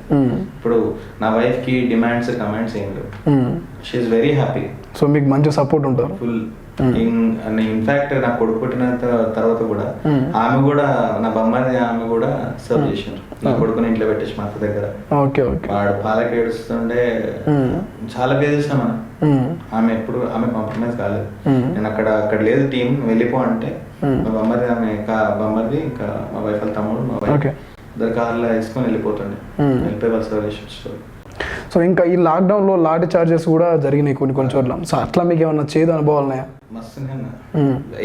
ఇప్పుడు నా వైఫ్ కి డిమాండ్స్ కమెంట్స్ ఏం లేవు, షీఈస్ వెరీ హ్యాపీ. సో మీకు మంచి సపోర్ట్ ఉంటారు ఫుల్. ఇన్ఫాక్ట్ నా కొడుకు పుట్టిన తర్వాత కూడా ఆమె కూడా, నా బొమ్మది ఆమె కూడా సర్వ్ చేసిండ్రు. నా కొడుకుని ఇంట్లో పెట్టేసి మా అత్త దగ్గర. Okay okay. వాడు పాలకి ఏడుస్తుండే చాలా పే చేసాం మనం. ఆమె ఎప్పుడు ఆమె కాంప్రమైజ్ కాలేదు. నేను అక్కడ లేదు టీం వెళ్ళిపో అంటే మా బొమ్మది, ఆమె బొమ్మది, ఇంకా మా వైఫ్ వాళ్ళ తమ్ముడు, మా వైఫ్ ఇద్దరు కార్లో వేసుకొని వెళ్ళిపోతుండే. వెళ్ళిపోయి వాళ్ళు సర్వ్ చేసి. సో ఇంకా ఈ లాక్డౌన్లో లాఠీ చార్జెస్ కూడా జరిగినాయి కొన్ని చోట్ల. సో అట్లా మీకు ఏమన్నా చేదు అనుభవాలు ఉన్నాయా? మస్తు.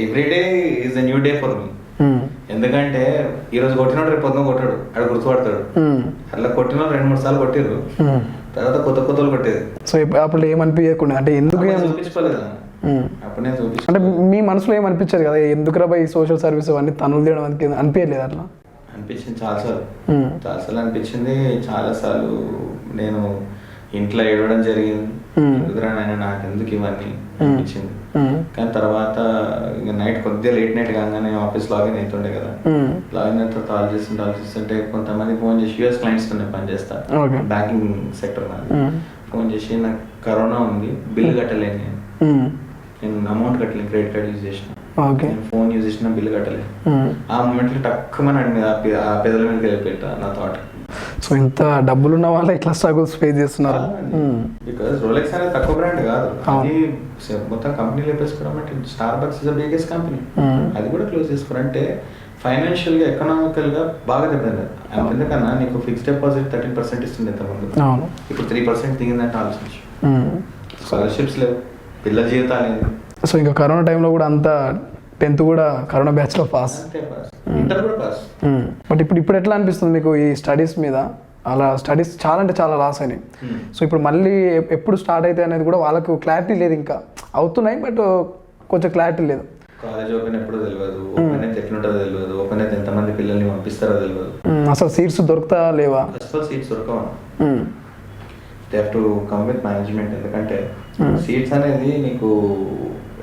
Every day is a new day for me. ఎందుకంటే ఈ రోజు కొట్టినాడు రేపు పొద్దున కొట్టాడు, అక్కడ గుర్తుపడతాడు. అట్లా కొట్టిన 2-3 సార్లు కొట్టిర్రు, తర్వాత కొత్తలు కొట్టేది. సో అప్పుడు ఏమనిపించకుండా అంటే ఎందుకు చూపించుకోలేదు అప్పుడు నేను చూపించు. అంటే మీ మనసులో ఏమనిపించదు కదా, ఎందుకు రా ఈ సోషల్ సర్వీస్ అవన్నీ తనులు తీయడం అనిపించలేదు? అట్లా అనిపించింది చాలాసార్లు అనిపించింది. చాలాసార్లు నేను ఇంట్లో ఏడవడం జరిగింది. ఎందుకురా నాయన నాకు ఎందుకు ఇవన్నీ అనిపించింది. కానీ తర్వాత ఇంకా నైట్ కొద్దిగా లేట్ నైట్ కాగానే ఆఫీస్ లాగిన్ అవుతుండే కదా, లాగిన్ అయితే కాల్ చేస్తుంటే కొంతమంది ఫోన్ చేసి యూఎస్ క్లయింట్స్ తో నేను పనిచేస్తా, బ్యాంకింగ్ సెక్టర్ నాది. ఫోన్ చేసి నాకు కరోనా ఉంది, బిల్లు కట్టలేను, నేను అమౌంట్ కట్టలేను, క్రెడిట్ కార్డ్ యూజ్ చేసిన, ఫోన్ యూజ్ చేసిన, బిల్లు కట్టలేదు. ఆ మూమెంట్లో టక్కుమని ఆ పెదల మీదకి వెళ్ళిపోయింట నా థాట్. సో ఇంత డబ్బులు ఉన్న వాళ్ళు ఇట్లా స్ట్రగుల్స్ ఫేస్ చేస్తున్నారు. బికాస్ రోలెక్స్ అనేది తక్కువ బ్రాండ్ కాదు, అది మొత్తం కంపెనీలు వేసుకోవడం అంటే Starbucks is the biggest company, అది కూడా క్లోజ్ చేసుకోరంటే ఫైనాన్షియల్ గా ఎకనామికల్ గా బాగా దెబ్బతిన్నారు. ఎందుకన్నా నీకు ఫిక్స్డ్ డిపాజిట్ 13% ఇస్తుంది ఇంతకుముందు, ఇప్పుడు 3% దిగిందంటే ఆలోచించు. స్కాలర్షిప్స్ లేవు, పిల్లల జీవితాలు ఏంది. సో ఇంకా కరోనా టైంలో కూడా అంతా 10th కూడా కరోనా బ్యాచ్ లో పాస్, ఇంటర్ కూడా పాస్. బట్ ఇప్పుడు ఎట్లా అనిపిస్తుంది మీకు ఈ స్టడీస్ మీద? అలా స్టడీస్ చాలా అంటే చాలా లాస్ అయినాయి. సో ఇప్పుడు మళ్ళీ ఎప్పుడు స్టార్ట్ అవుతాయి అనేది కూడా వాళ్ళకు క్లారిటీ లేదు. ఇంకా అవుతున్నాయి బట్ కొంచెం క్లారిటీ లేదు. కాలేజ్ ఓపెన్ ఎప్పుడో తెలియదు, ఓపెన్ అయితే ఎట్లుంటుందో తెలియదు, ఓపెన్ అయితే ఎంతమంది పిల్లల్ని పంపిస్తారో తెలియదు, అసలు సీట్స్ దొరుకుతా లేవా? అసలు సీట్స్ దొరకవా, they have to come with management. ఎందుకంటే సీట్స్ అనేది నీకు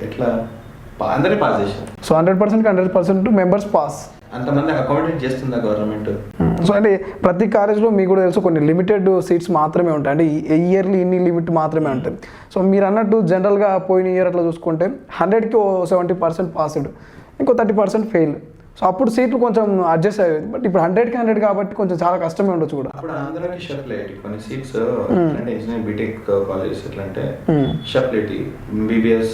ఎట్లా అందరినీ పాస్ చేశారు. సో 100% మెంబర్స్ పాస్, అంతమంది అకామిడేట్ చేస్తుందా గవర్నమెంట్? సో అంటే ప్రతి కాలేజ్లో మీకు కూడా తెలుసు కొన్ని లిమిటెడ్ సీట్స్ మాత్రమే ఉంటాయి, అంటే ఇయర్లీ ఇన్ని లిమిట్ మాత్రమే ఉంటాయి. సో మీరు అన్నట్టు జనరల్గా పోయిన ఇయర్ అట్లా చూసుకుంటే 100కి 70% పాస్డ్, ఇంకో 30% ఫెయిల్. సో అప్పుడు సీట్లు కొంచెం అడ్జస్ట్ అయ్యేది. బట్ ఇప్పుడు 100కి 100 కాబట్టి కొంచెం చాలా కష్టమే ఉండొచ్చు కూడా. అప్పుడు అందరికీ షప్లేటి కొన్ని సీట్స్ అంటే ఇంజనీరింగ్ బీటెక్ కాలేజెస్ ఎట్లా అంటే షప్లేటి ఎంబీబీఎస్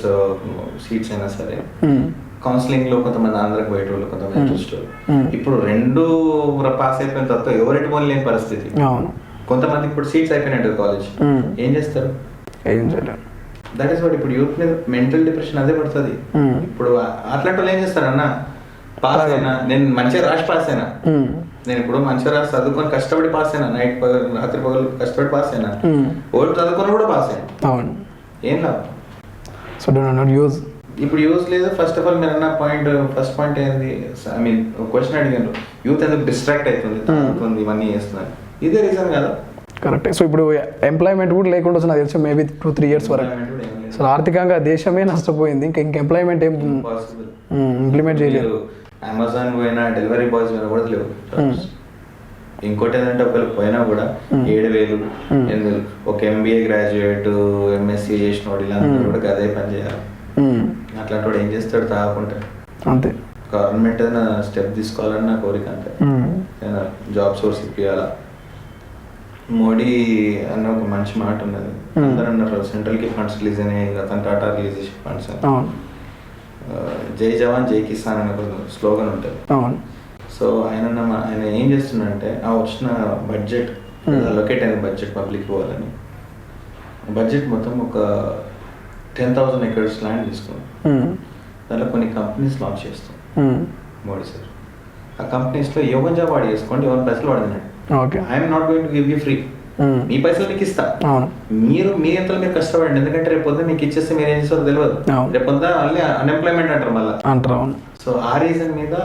సీట్స్ అయినా సరే కౌన్సిలింగ్ లో కొంతమంది ఆంధ్రాకి బయట వాళ్ళు, కొంతమంది ఇంట్రెస్ట్. ఇప్పుడు 2 పాస్ అయిపోయిన తర్వాత ఎవరికి పోనీ లేని పరిస్థితి. కొంతమంది ఇప్పుడు సీట్స్ అయిపోయినట్టు కాలేజ్ ఏం చేస్తారు? ఏం చేయలేరు. దట్ ఈస్ వాట్ ఇప్పుడు యూత్ మీద మెంటల్ డిప్రెషన్ అదే పడుతుంది. ఇప్పుడు అట్లాంటి వాళ్ళు ఏం చేస్తారు అన్న, పాస్ అయినా నేను మంచిగా రాసి పాస్ అయినా, నేను ఇప్పుడు మంచిగా రాసి చదువుకొని కష్టపడి పాస్ అయినా, నైట్ రాత్రి పగలు కష్టపడి పాస్ అయినా, ఓల్డ్ చదువుకొని కూడా పాస్ అయినా, ఏం లాభం? So don't not use. ఇప్పుడు యూజ్ లేదు. ఫస్ట్ ఆఫ్ ఆల్ మీరు అన్న ఫస్ట్ పాయింట్ ఏంది, ఐ మీన్ క్వశ్చన్ అడిగారు, యూత్ ఎందుకు డిస్ట్రాక్ట్ అవుతుంది ఇవన్నీ చేస్తున్నారు, ఇదే రీజన్ కదా. కరెక్ట్. సో ఇప్పుడు ఎంప్లాయ్మెంట్ కూడా లేకుండా నాకు తెలిసి మేబీ 2-3 years వరకు అసలు ఆర్థికంగా దేశమే నష్టపోయింది. ఇంకా ఎంప్లాయ్మెంట్ ఏం ఇంప్లిమెంట్ చేయలేదు. అమెజాన్ పోయినా, డెలివరీ బాయ్స్ పోయినా కూడా లేవు. ఇంకోటి ఏంటంటే ఒకవేళ పోయినా కూడా 7,000, 8,000 ఒక MBA గ్రాడ్యుయేట్, MSc చేసిన వాడు ఇలా కూడా అదే పని చేయాలి. అట్లాంటి వాడు ఏం చేస్తాడు? తాగకుండా. అంతే. గవర్నమెంట్ ఏదైనా స్టెప్ తీసుకోవాలని నా కోరిక. అంతే, ఏదైనా జాబ్ సోర్స్ ఇప్పియాలా. మోడీ అన్న ఒక మంచి మాట ఉన్నది, అందరూ అన్నారు సెంట్రల్ కి ఫండ్స్ రిలీజ్ అయినాయి, రతన్ టాటా రిలీజ్ చేసే ఫండ్స్ అని. జై జవాన్ జై కిసాన్ అనే ఒక స్లోగన్ ఉంటుంది. సో ఆయన ఏం చేస్తున్నాడంటే ఆ వచ్చిన బడ్జెట్ లొకేట్ అయిన బడ్జెట్ పబ్లిక్ ఇవ్వాలని బడ్జెట్ మొత్తం ఒక 10,000 acres ల్యాండ్ తీసుకున్నాం. దాంట్లో కొన్ని కంపెనీస్ లాంచ్ చేస్తాం మోడీ సార్. ఆ కంపెనీస్లో ఎవరి జాబ్ వాడి చేసుకోండి, ఎవరి పైసలు వాడినాడు. I'm not going to give you free, మీ పైసలు మీకు ఇస్తా, మీరు మీ ఎంతలో మీరు కష్టపడండి. ఎందుకంటే రేపు పొద్దున మీకు ఇచ్చేస్తే మీరు ఏం చేస్తారో తెలియదు, రేపు పొద్దున మళ్ళీ అన్ఎంప్లాయ్మెంట్ అంటారు మళ్ళీ అంటారు. సో ఆ రీజన్ మీద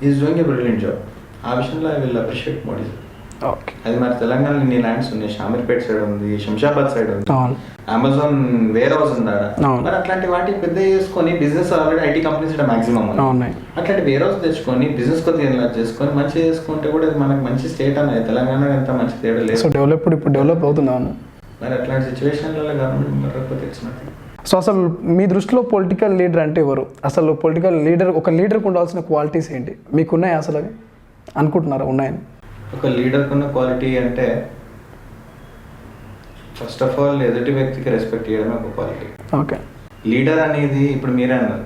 is doing a brilliant job. ఆ విషయంలో I will appreciate Modi sir. Okay. అది మరి తెలంగాణలో ఇన్ని ల్యాండ్స్ ఉన్నాయి, షామీర్పేట్ సైడ్ ఉంది, శంషాబాద్ సైడ్ ఉంది, అవును అమెజాన్ వేర్ హౌస్ ఉంది ఆడ. అవును. మరి అట్లాంటి వాటి పెద్ద చేసుకొని business already IT companies maximum ఉన్నాయి. అట్లాంటి వేర్ హౌస్ తెచ్చుకొని బిజినెస్ కొద్దిగా ఇలా చేసుకొని మంచిగా చేసుకుంటే కూడా ఇది మనకి మంచి స్టేట్ అనేది. తెలంగాణ ఎంత మంచి తేడా లేదు. సో ఇప్పుడు డెవలప్ అవుతున్నాను. మరి అట్లాంటి సిచ్యువేషన్లలో గవర్నమెంట్ మరొక తెచ్చినట్టు. సో అసలు మీ దృష్టిలో పొలిటికల్ లీడర్ అంటే ఎవరు? అసలు పొలిటికల్ లీడర్, ఒక లీడర్కి ఉండాల్సిన క్వాలిటీస్ ఏంటి? మీకు ఉన్నాయి అసలు అవి అనుకుంటున్నారా ఉన్నాయని? ఒక లీడర్కి ఉన్న క్వాలిటీ అంటే ఫస్ట్ ఆఫ్ ఆల్ ఎదుటి వ్యక్తికి రెస్పెక్ట్ చేయడమే ఒక క్వాలిటీ. ఓకే. లీడర్ అనేది ఇప్పుడు మీరే అన్నారు,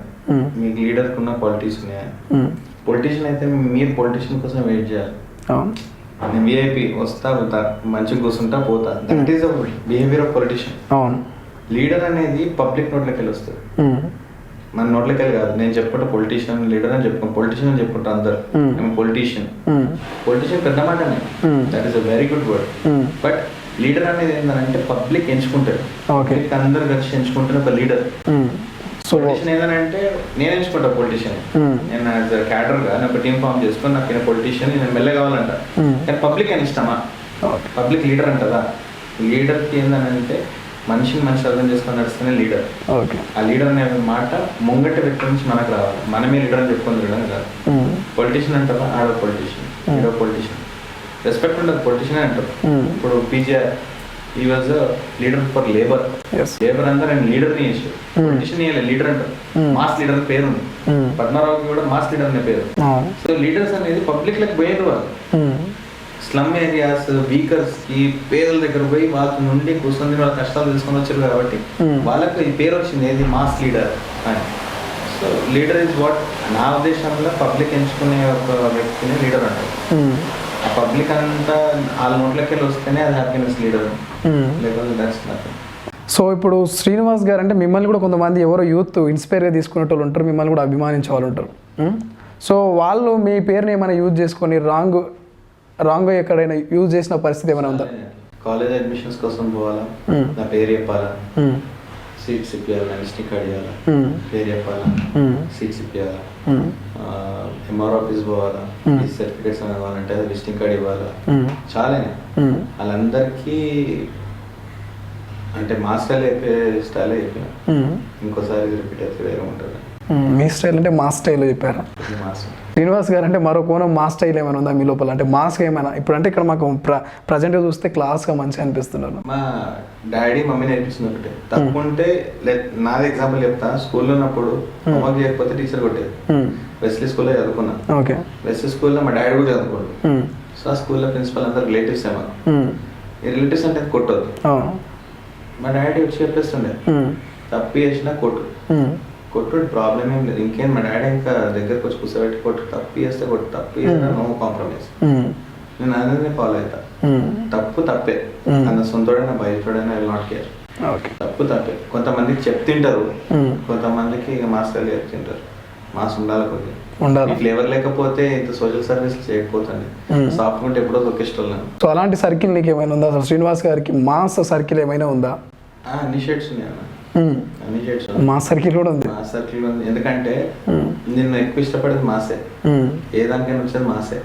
మీకు లీడర్కి ఉన్న క్వాలిటీస్ ఉన్నాయా? పొలిటీషియన్ అయితే మీరు పొలిటీషియన్ కోసం వెయిట్ చేయాలి. నేను విఐపి వస్తా పోతా, మంచిగా కూర్చుంటా పోతా, that is a behaviour of politician. అవును. లీడర్ అనేది పబ్లిక్ నోట్లోకి వెళ్ళి వస్తుంది, మన నోట్లోకి వెళ్ళి కాదు. నేను చెప్పుకుంటా పొలిటీషియన్ లీడర్ అని చెప్పుకుంటా, పొలిటీషియన్ అని చెప్పుకుంటా అందరు. పొలిటీషియన్ పెద్ద మాటనే, that is a very good word. But leader అనేది ఏంటంటే పబ్లిక్ ఎంచుకుంటారు, పబ్లిక్ అందరు కలిసి ఎంచుకుంటారు ఒక లీడర్. పొలిటీషియన్ ఏదంటే నేను ఎంచుకుంటా పొలిటీషియన్, నేను యాజ్ క్యాడర్ గా ఒక టీం ఫామ్ చేసుకొని నాకు పొలిటీషియన్ నేను మెల్ల కావాలంట. కానీ పబ్లిక్ అని ఇష్టమా? Public leader అంటదా? లీడర్కి ఏంటంటే మనిషిని మనిషి అర్థం చేసుకొని నడుస్తూనే లీడర్. ఆ లీడర్ అనే మాట ముంగటి వ్యక్తి నుంచి మనకు రావాలి, మనమే లీడర్ అని చెప్పుకొని లీడర్ కాదు. పొలిటీషియన్ అంటారా? ఆడో పొలిటీషియన్, ఈడో పొలిటీషియన్. రెస్పెక్ట్ ఉండదు, పొలిటీషియన్ అంటారు. ఇప్పుడు పీజీఆర్ ఈ was leader for labour. Labour అందరూ ఆయన లీడర్ని చేశారు, పొలిటీషియన్ లీడర్ అంటారు. మాస్ లీడర్ పేరు ఉంది, పద్మారావుకి కూడా మాస్ లీడర్ అనే పేరు. సో లీడర్స్ అనేది పబ్లిక్ లకి పోయేది వాళ్ళు. స్లమ్ ఏరియాస్, వీకర్స్ కి, పేదల దగ్గర పోయి వాళ్ళ నుండి కూర్చొని వాళ్ళ కష్టాలు తీసుకొని వచ్చారు కాబట్టి వాళ్ళకు ఈ పేరు వచ్చింది, ఏది మాస్ లీడర్ అని. సో లీడర్ ఇస్ వాట్ నా ఉద్దేశంలో పబ్లిక్ ఎంచుకునే ఒక వ్యక్తిని లీడర్ అంటారు. ఆ పబ్లిక్ అంతా వాళ్ళ నోట్లోకి వెళ్ళి వస్తేనే అది హ్యాపీనెస్ లీడర్, లేకపోతే దట్స్ నథింగ్. సో ఇప్పుడు శ్రీనివాస్ గారు అంటే మిమ్మల్ని కూడా కొంతమంది ఎవరో యూత్ ఇన్స్పైర్గా తీసుకునే వాళ్ళు ఉంటారు, మిమ్మల్ని కూడా అభిమానించే వాళ్ళు ఉంటారు. సో వాళ్ళు మీ పేరుని ఏమైనా యూజ్ చేసుకొని రాంగ్ ఎక్కడైనా యూజ్ చేసిన పరిస్థితి ఏమైనా ఉందా? కాలేజ్ అడ్మిషన్స్ కోసం పోవాలా, నా పేరు చెప్పాలా, సీట్స్ ఇప్పియాలా, విజిటింగ్ కార్డ్ ఇవ్వాలా, పేరు చెప్పాలా, సీట్స్ ఇప్పియాలా, ఎంఆర్ ఆఫీస్ పోవాలా, సర్టిఫికేట్స్ కావాలంటే విజిటింగ్ కార్డ్ ఇవ్వాలా, చాలానే. వాళ్ళందరికీ అంటే మా స్టైల్ అయిపోయే స్టైల్ అయిపోయినా, ఇంకోసారి రిపీట్ అయితే వేరే ఉంటుంది. మీ స్టైల్ అంటే మా స్టైల్ చెప్పారా? శ్రీనివాస్ గారు అంటే మరో కోణం మా స్టైల్ ఏమైనా ఉందా మీ లోపల? అంటే మాస్క్ ఏమైనా ఇప్పుడు అంటే ఇక్కడ మాకు ప్రజెంట్గా చూస్తే క్లాస్గా మంచిగా అనిపిస్తున్నారు. మా డాడీ మమ్మీ నేర్పిస్తుంది ఒకటే, తప్పుంటే నాది ఎగ్జాంపుల్ చెప్తా. స్కూల్లో ఉన్నప్పుడు హోంవర్క్ చేయకపోతే టీచర్ కొట్టేది. వెస్లీ స్కూల్లో చదువుకున్నా. ఓకే. వెస్లీ స్కూల్లో మా డాడీ కూడా చదువుకోడు. సో ఆ స్కూల్లో ప్రిన్సిపల్ అందరు రిలేటివ్స్ ఏమో, ఈ రిలేటివ్స్ అంటే కొట్టొద్దు. మా డాడీ వచ్చి చెప్పేస్తుండే, తప్పు చేసినా కొట్టు ప్రాబ్లం ఏం లేదు. ఇంకేం మా డాడీ ఇంకా దగ్గరకు వచ్చి కూర్చోబెట్టి కొట్టు, తప్పు చేస్తే కొట్టు, తప్పు చేసినా నో కాంప్రమైజ్. నేను అందరినీ ఫాలో అవుతా. తప్పు తప్పే, అన్న సొంతోడైనా బయటోడైనా ఐ విల్ నాట్ కేర్. తప్పు తప్పే. కొంతమందికి చెప్తుంటారు, కొంతమందికి మాస్టర్లు చెప్తుంటారు. మాస్ ఉండాలి కొద్దిగా, ఫ్లేవర్ లేకపోతే ఇంత సోషల్ సర్వీస్ చేయకపోతుంది. సాఫ్ట్ ఉంటే ఎప్పుడో తొక్కిష్టం. సో అలాంటి సర్కిల్ నీకు ఏమైనా ఉందా? అసలు శ్రీనివాస్ గారికి మాస్ సర్కిల్ ఏమైనా ఉందా? అన్ని షేడ్స్ ఉన్నాయి అన్న, అన్ని షేడ్స్. మా సర్కిల్ కూడా ఉంది. మా సర్కిల్ ఉంది, ఎందుకంటే నిన్ను ఎక్కువ ఇష్టపడేది మాసే, ఏ దానికైనా వచ్చేది మాసే.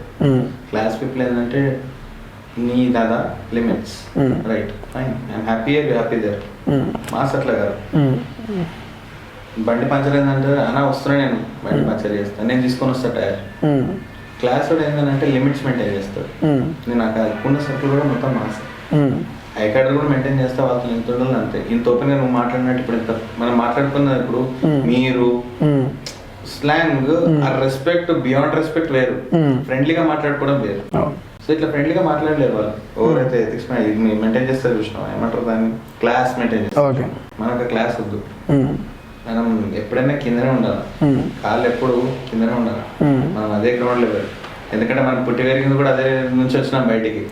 క్లాస్ పీపుల్ ఏంటంటే నీ దాదా limits, right, fine, I'm happy, happy there. Mass అట్లా కాదు. బండి పంచర్ ఏంటంటే అన్నా వస్తున్నా, నేను బండి పంచర్ చేస్తాను, నేను తీసుకొని వస్తా టైర్. క్లాస్ కూడా ఏంటంటే లిమిట్స్ మెయింటైన్ చేస్తాడు. నేను నాకు ఉన్న సర్కిల్ కూడా మొత్తం మాసే. ఐకార్డ్ కూడా మెయింటైన్ చేస్తే వాళ్ళతో ఎంత ఉండాలి అంతే. ఇంత ఓపెన్ గా నువ్వు మాట్లాడినట్టు ఇప్పుడు ఇంత మనం మాట్లాడుకున్నది ఇప్పుడు మీరు స్లాంగ్, ఆ రెస్పెక్ట్ బియాండ్ రెస్పెక్ట్ వేరు, ఫ్రెండ్లీగా మాట్లాడుకోవడం వేరు. సో ఇట్లా ఫ్రెండ్లీగా మాట్లాడలేరు వాళ్ళు. ఎవరైతే ఎథిక్స్ మెయింటైన్ చేస్తారు చూసినాం, ఏమంటారు దాన్ని, క్లాస్ మెయింటైన్ చేస్తారు. మనకు క్లాస్ వద్దు, మనం ఎప్పుడైనా కిందనే ఉండాలి, కాళ్ళు ఎప్పుడు కిందనే ఉండాలి. మనం అదే గ్రౌండ్ లెవెల్, ఎందుకంటే మనం పుట్టి పెరిగింది కూడా అదే నుంచి వచ్చినాం బయటికి.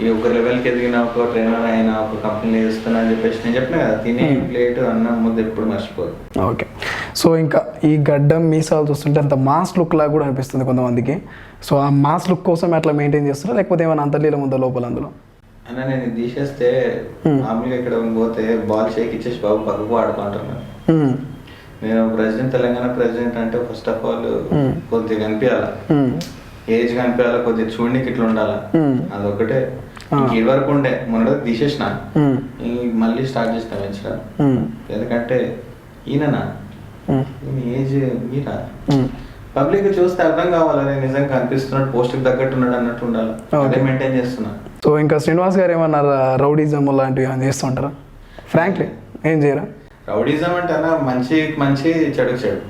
ఈ ఒక లెవెల్కి ఎదిగిన ఒక ట్రైనర్ అయినా ఒక కంపెనీ చేస్తున్నా అని చెప్పేసి నేను చెప్పిన కదా, తినే ప్లేట్ అన్నం ముద్ద ఎప్పుడు మర్చిపోదు. ఓకే. సో ఇంకా ఈ గడ్డం మీసాలు చూస్తుంటే అంత మాస్ లుక్ లాగా కూడా అనిపిస్తుంది కొంతమందికి. సో ఆ మాస్ లుక్ కోసం అట్లా మెయింటైన్ చేస్తారా, లేకపోతే ఏమైనా అంతర్లీలం ఉందో లోపల అందులో? అన్న నేను తీసేస్తే మామూలుగా ఇక్కడ పోతే బాల్ షేక్ ఇచ్చేసి బాబు పక్కకు ఆడుకుంటున్నాను. నేను ప్రెసిడెంట్, తెలంగాణ ప్రెసిడెంట్ అంటే ఫస్ట్ ఆఫ్ ఆల్ కొద్దిగా కనిపించాలి. ఏజ్ కనిపించాలి, కొద్దిగా చూడనికి ఇట్లా ఉండాలా, అదొకటే. ఇది వరకు ఉండే మొన్న తీసేసిన, మళ్ళీ స్టార్ట్ చేసిన పెంచడం. ఎందుకంటే ఈయననా ఏజ్ మీరా పబ్లిక్ చూస్తే అర్థం కావాలి, నేను నిజంగా కనిపిస్తున్నాడు, పోస్ట్కి తగ్గట్టు ఉన్నాడు అన్నట్టు ఉండాలి, అదే మెయింటైన్ చేస్తున్నా. సో ఇంకా శ్రీనివాస్ గారు ఏమన్నారు, రౌడీజం లాంటివి ఏమైనా చేస్తుంటారా? ఫ్రాంక్లీ ఏం చేయరా? రౌడీజం అంటే అన్న మంచి మంచి చెడు చెడు,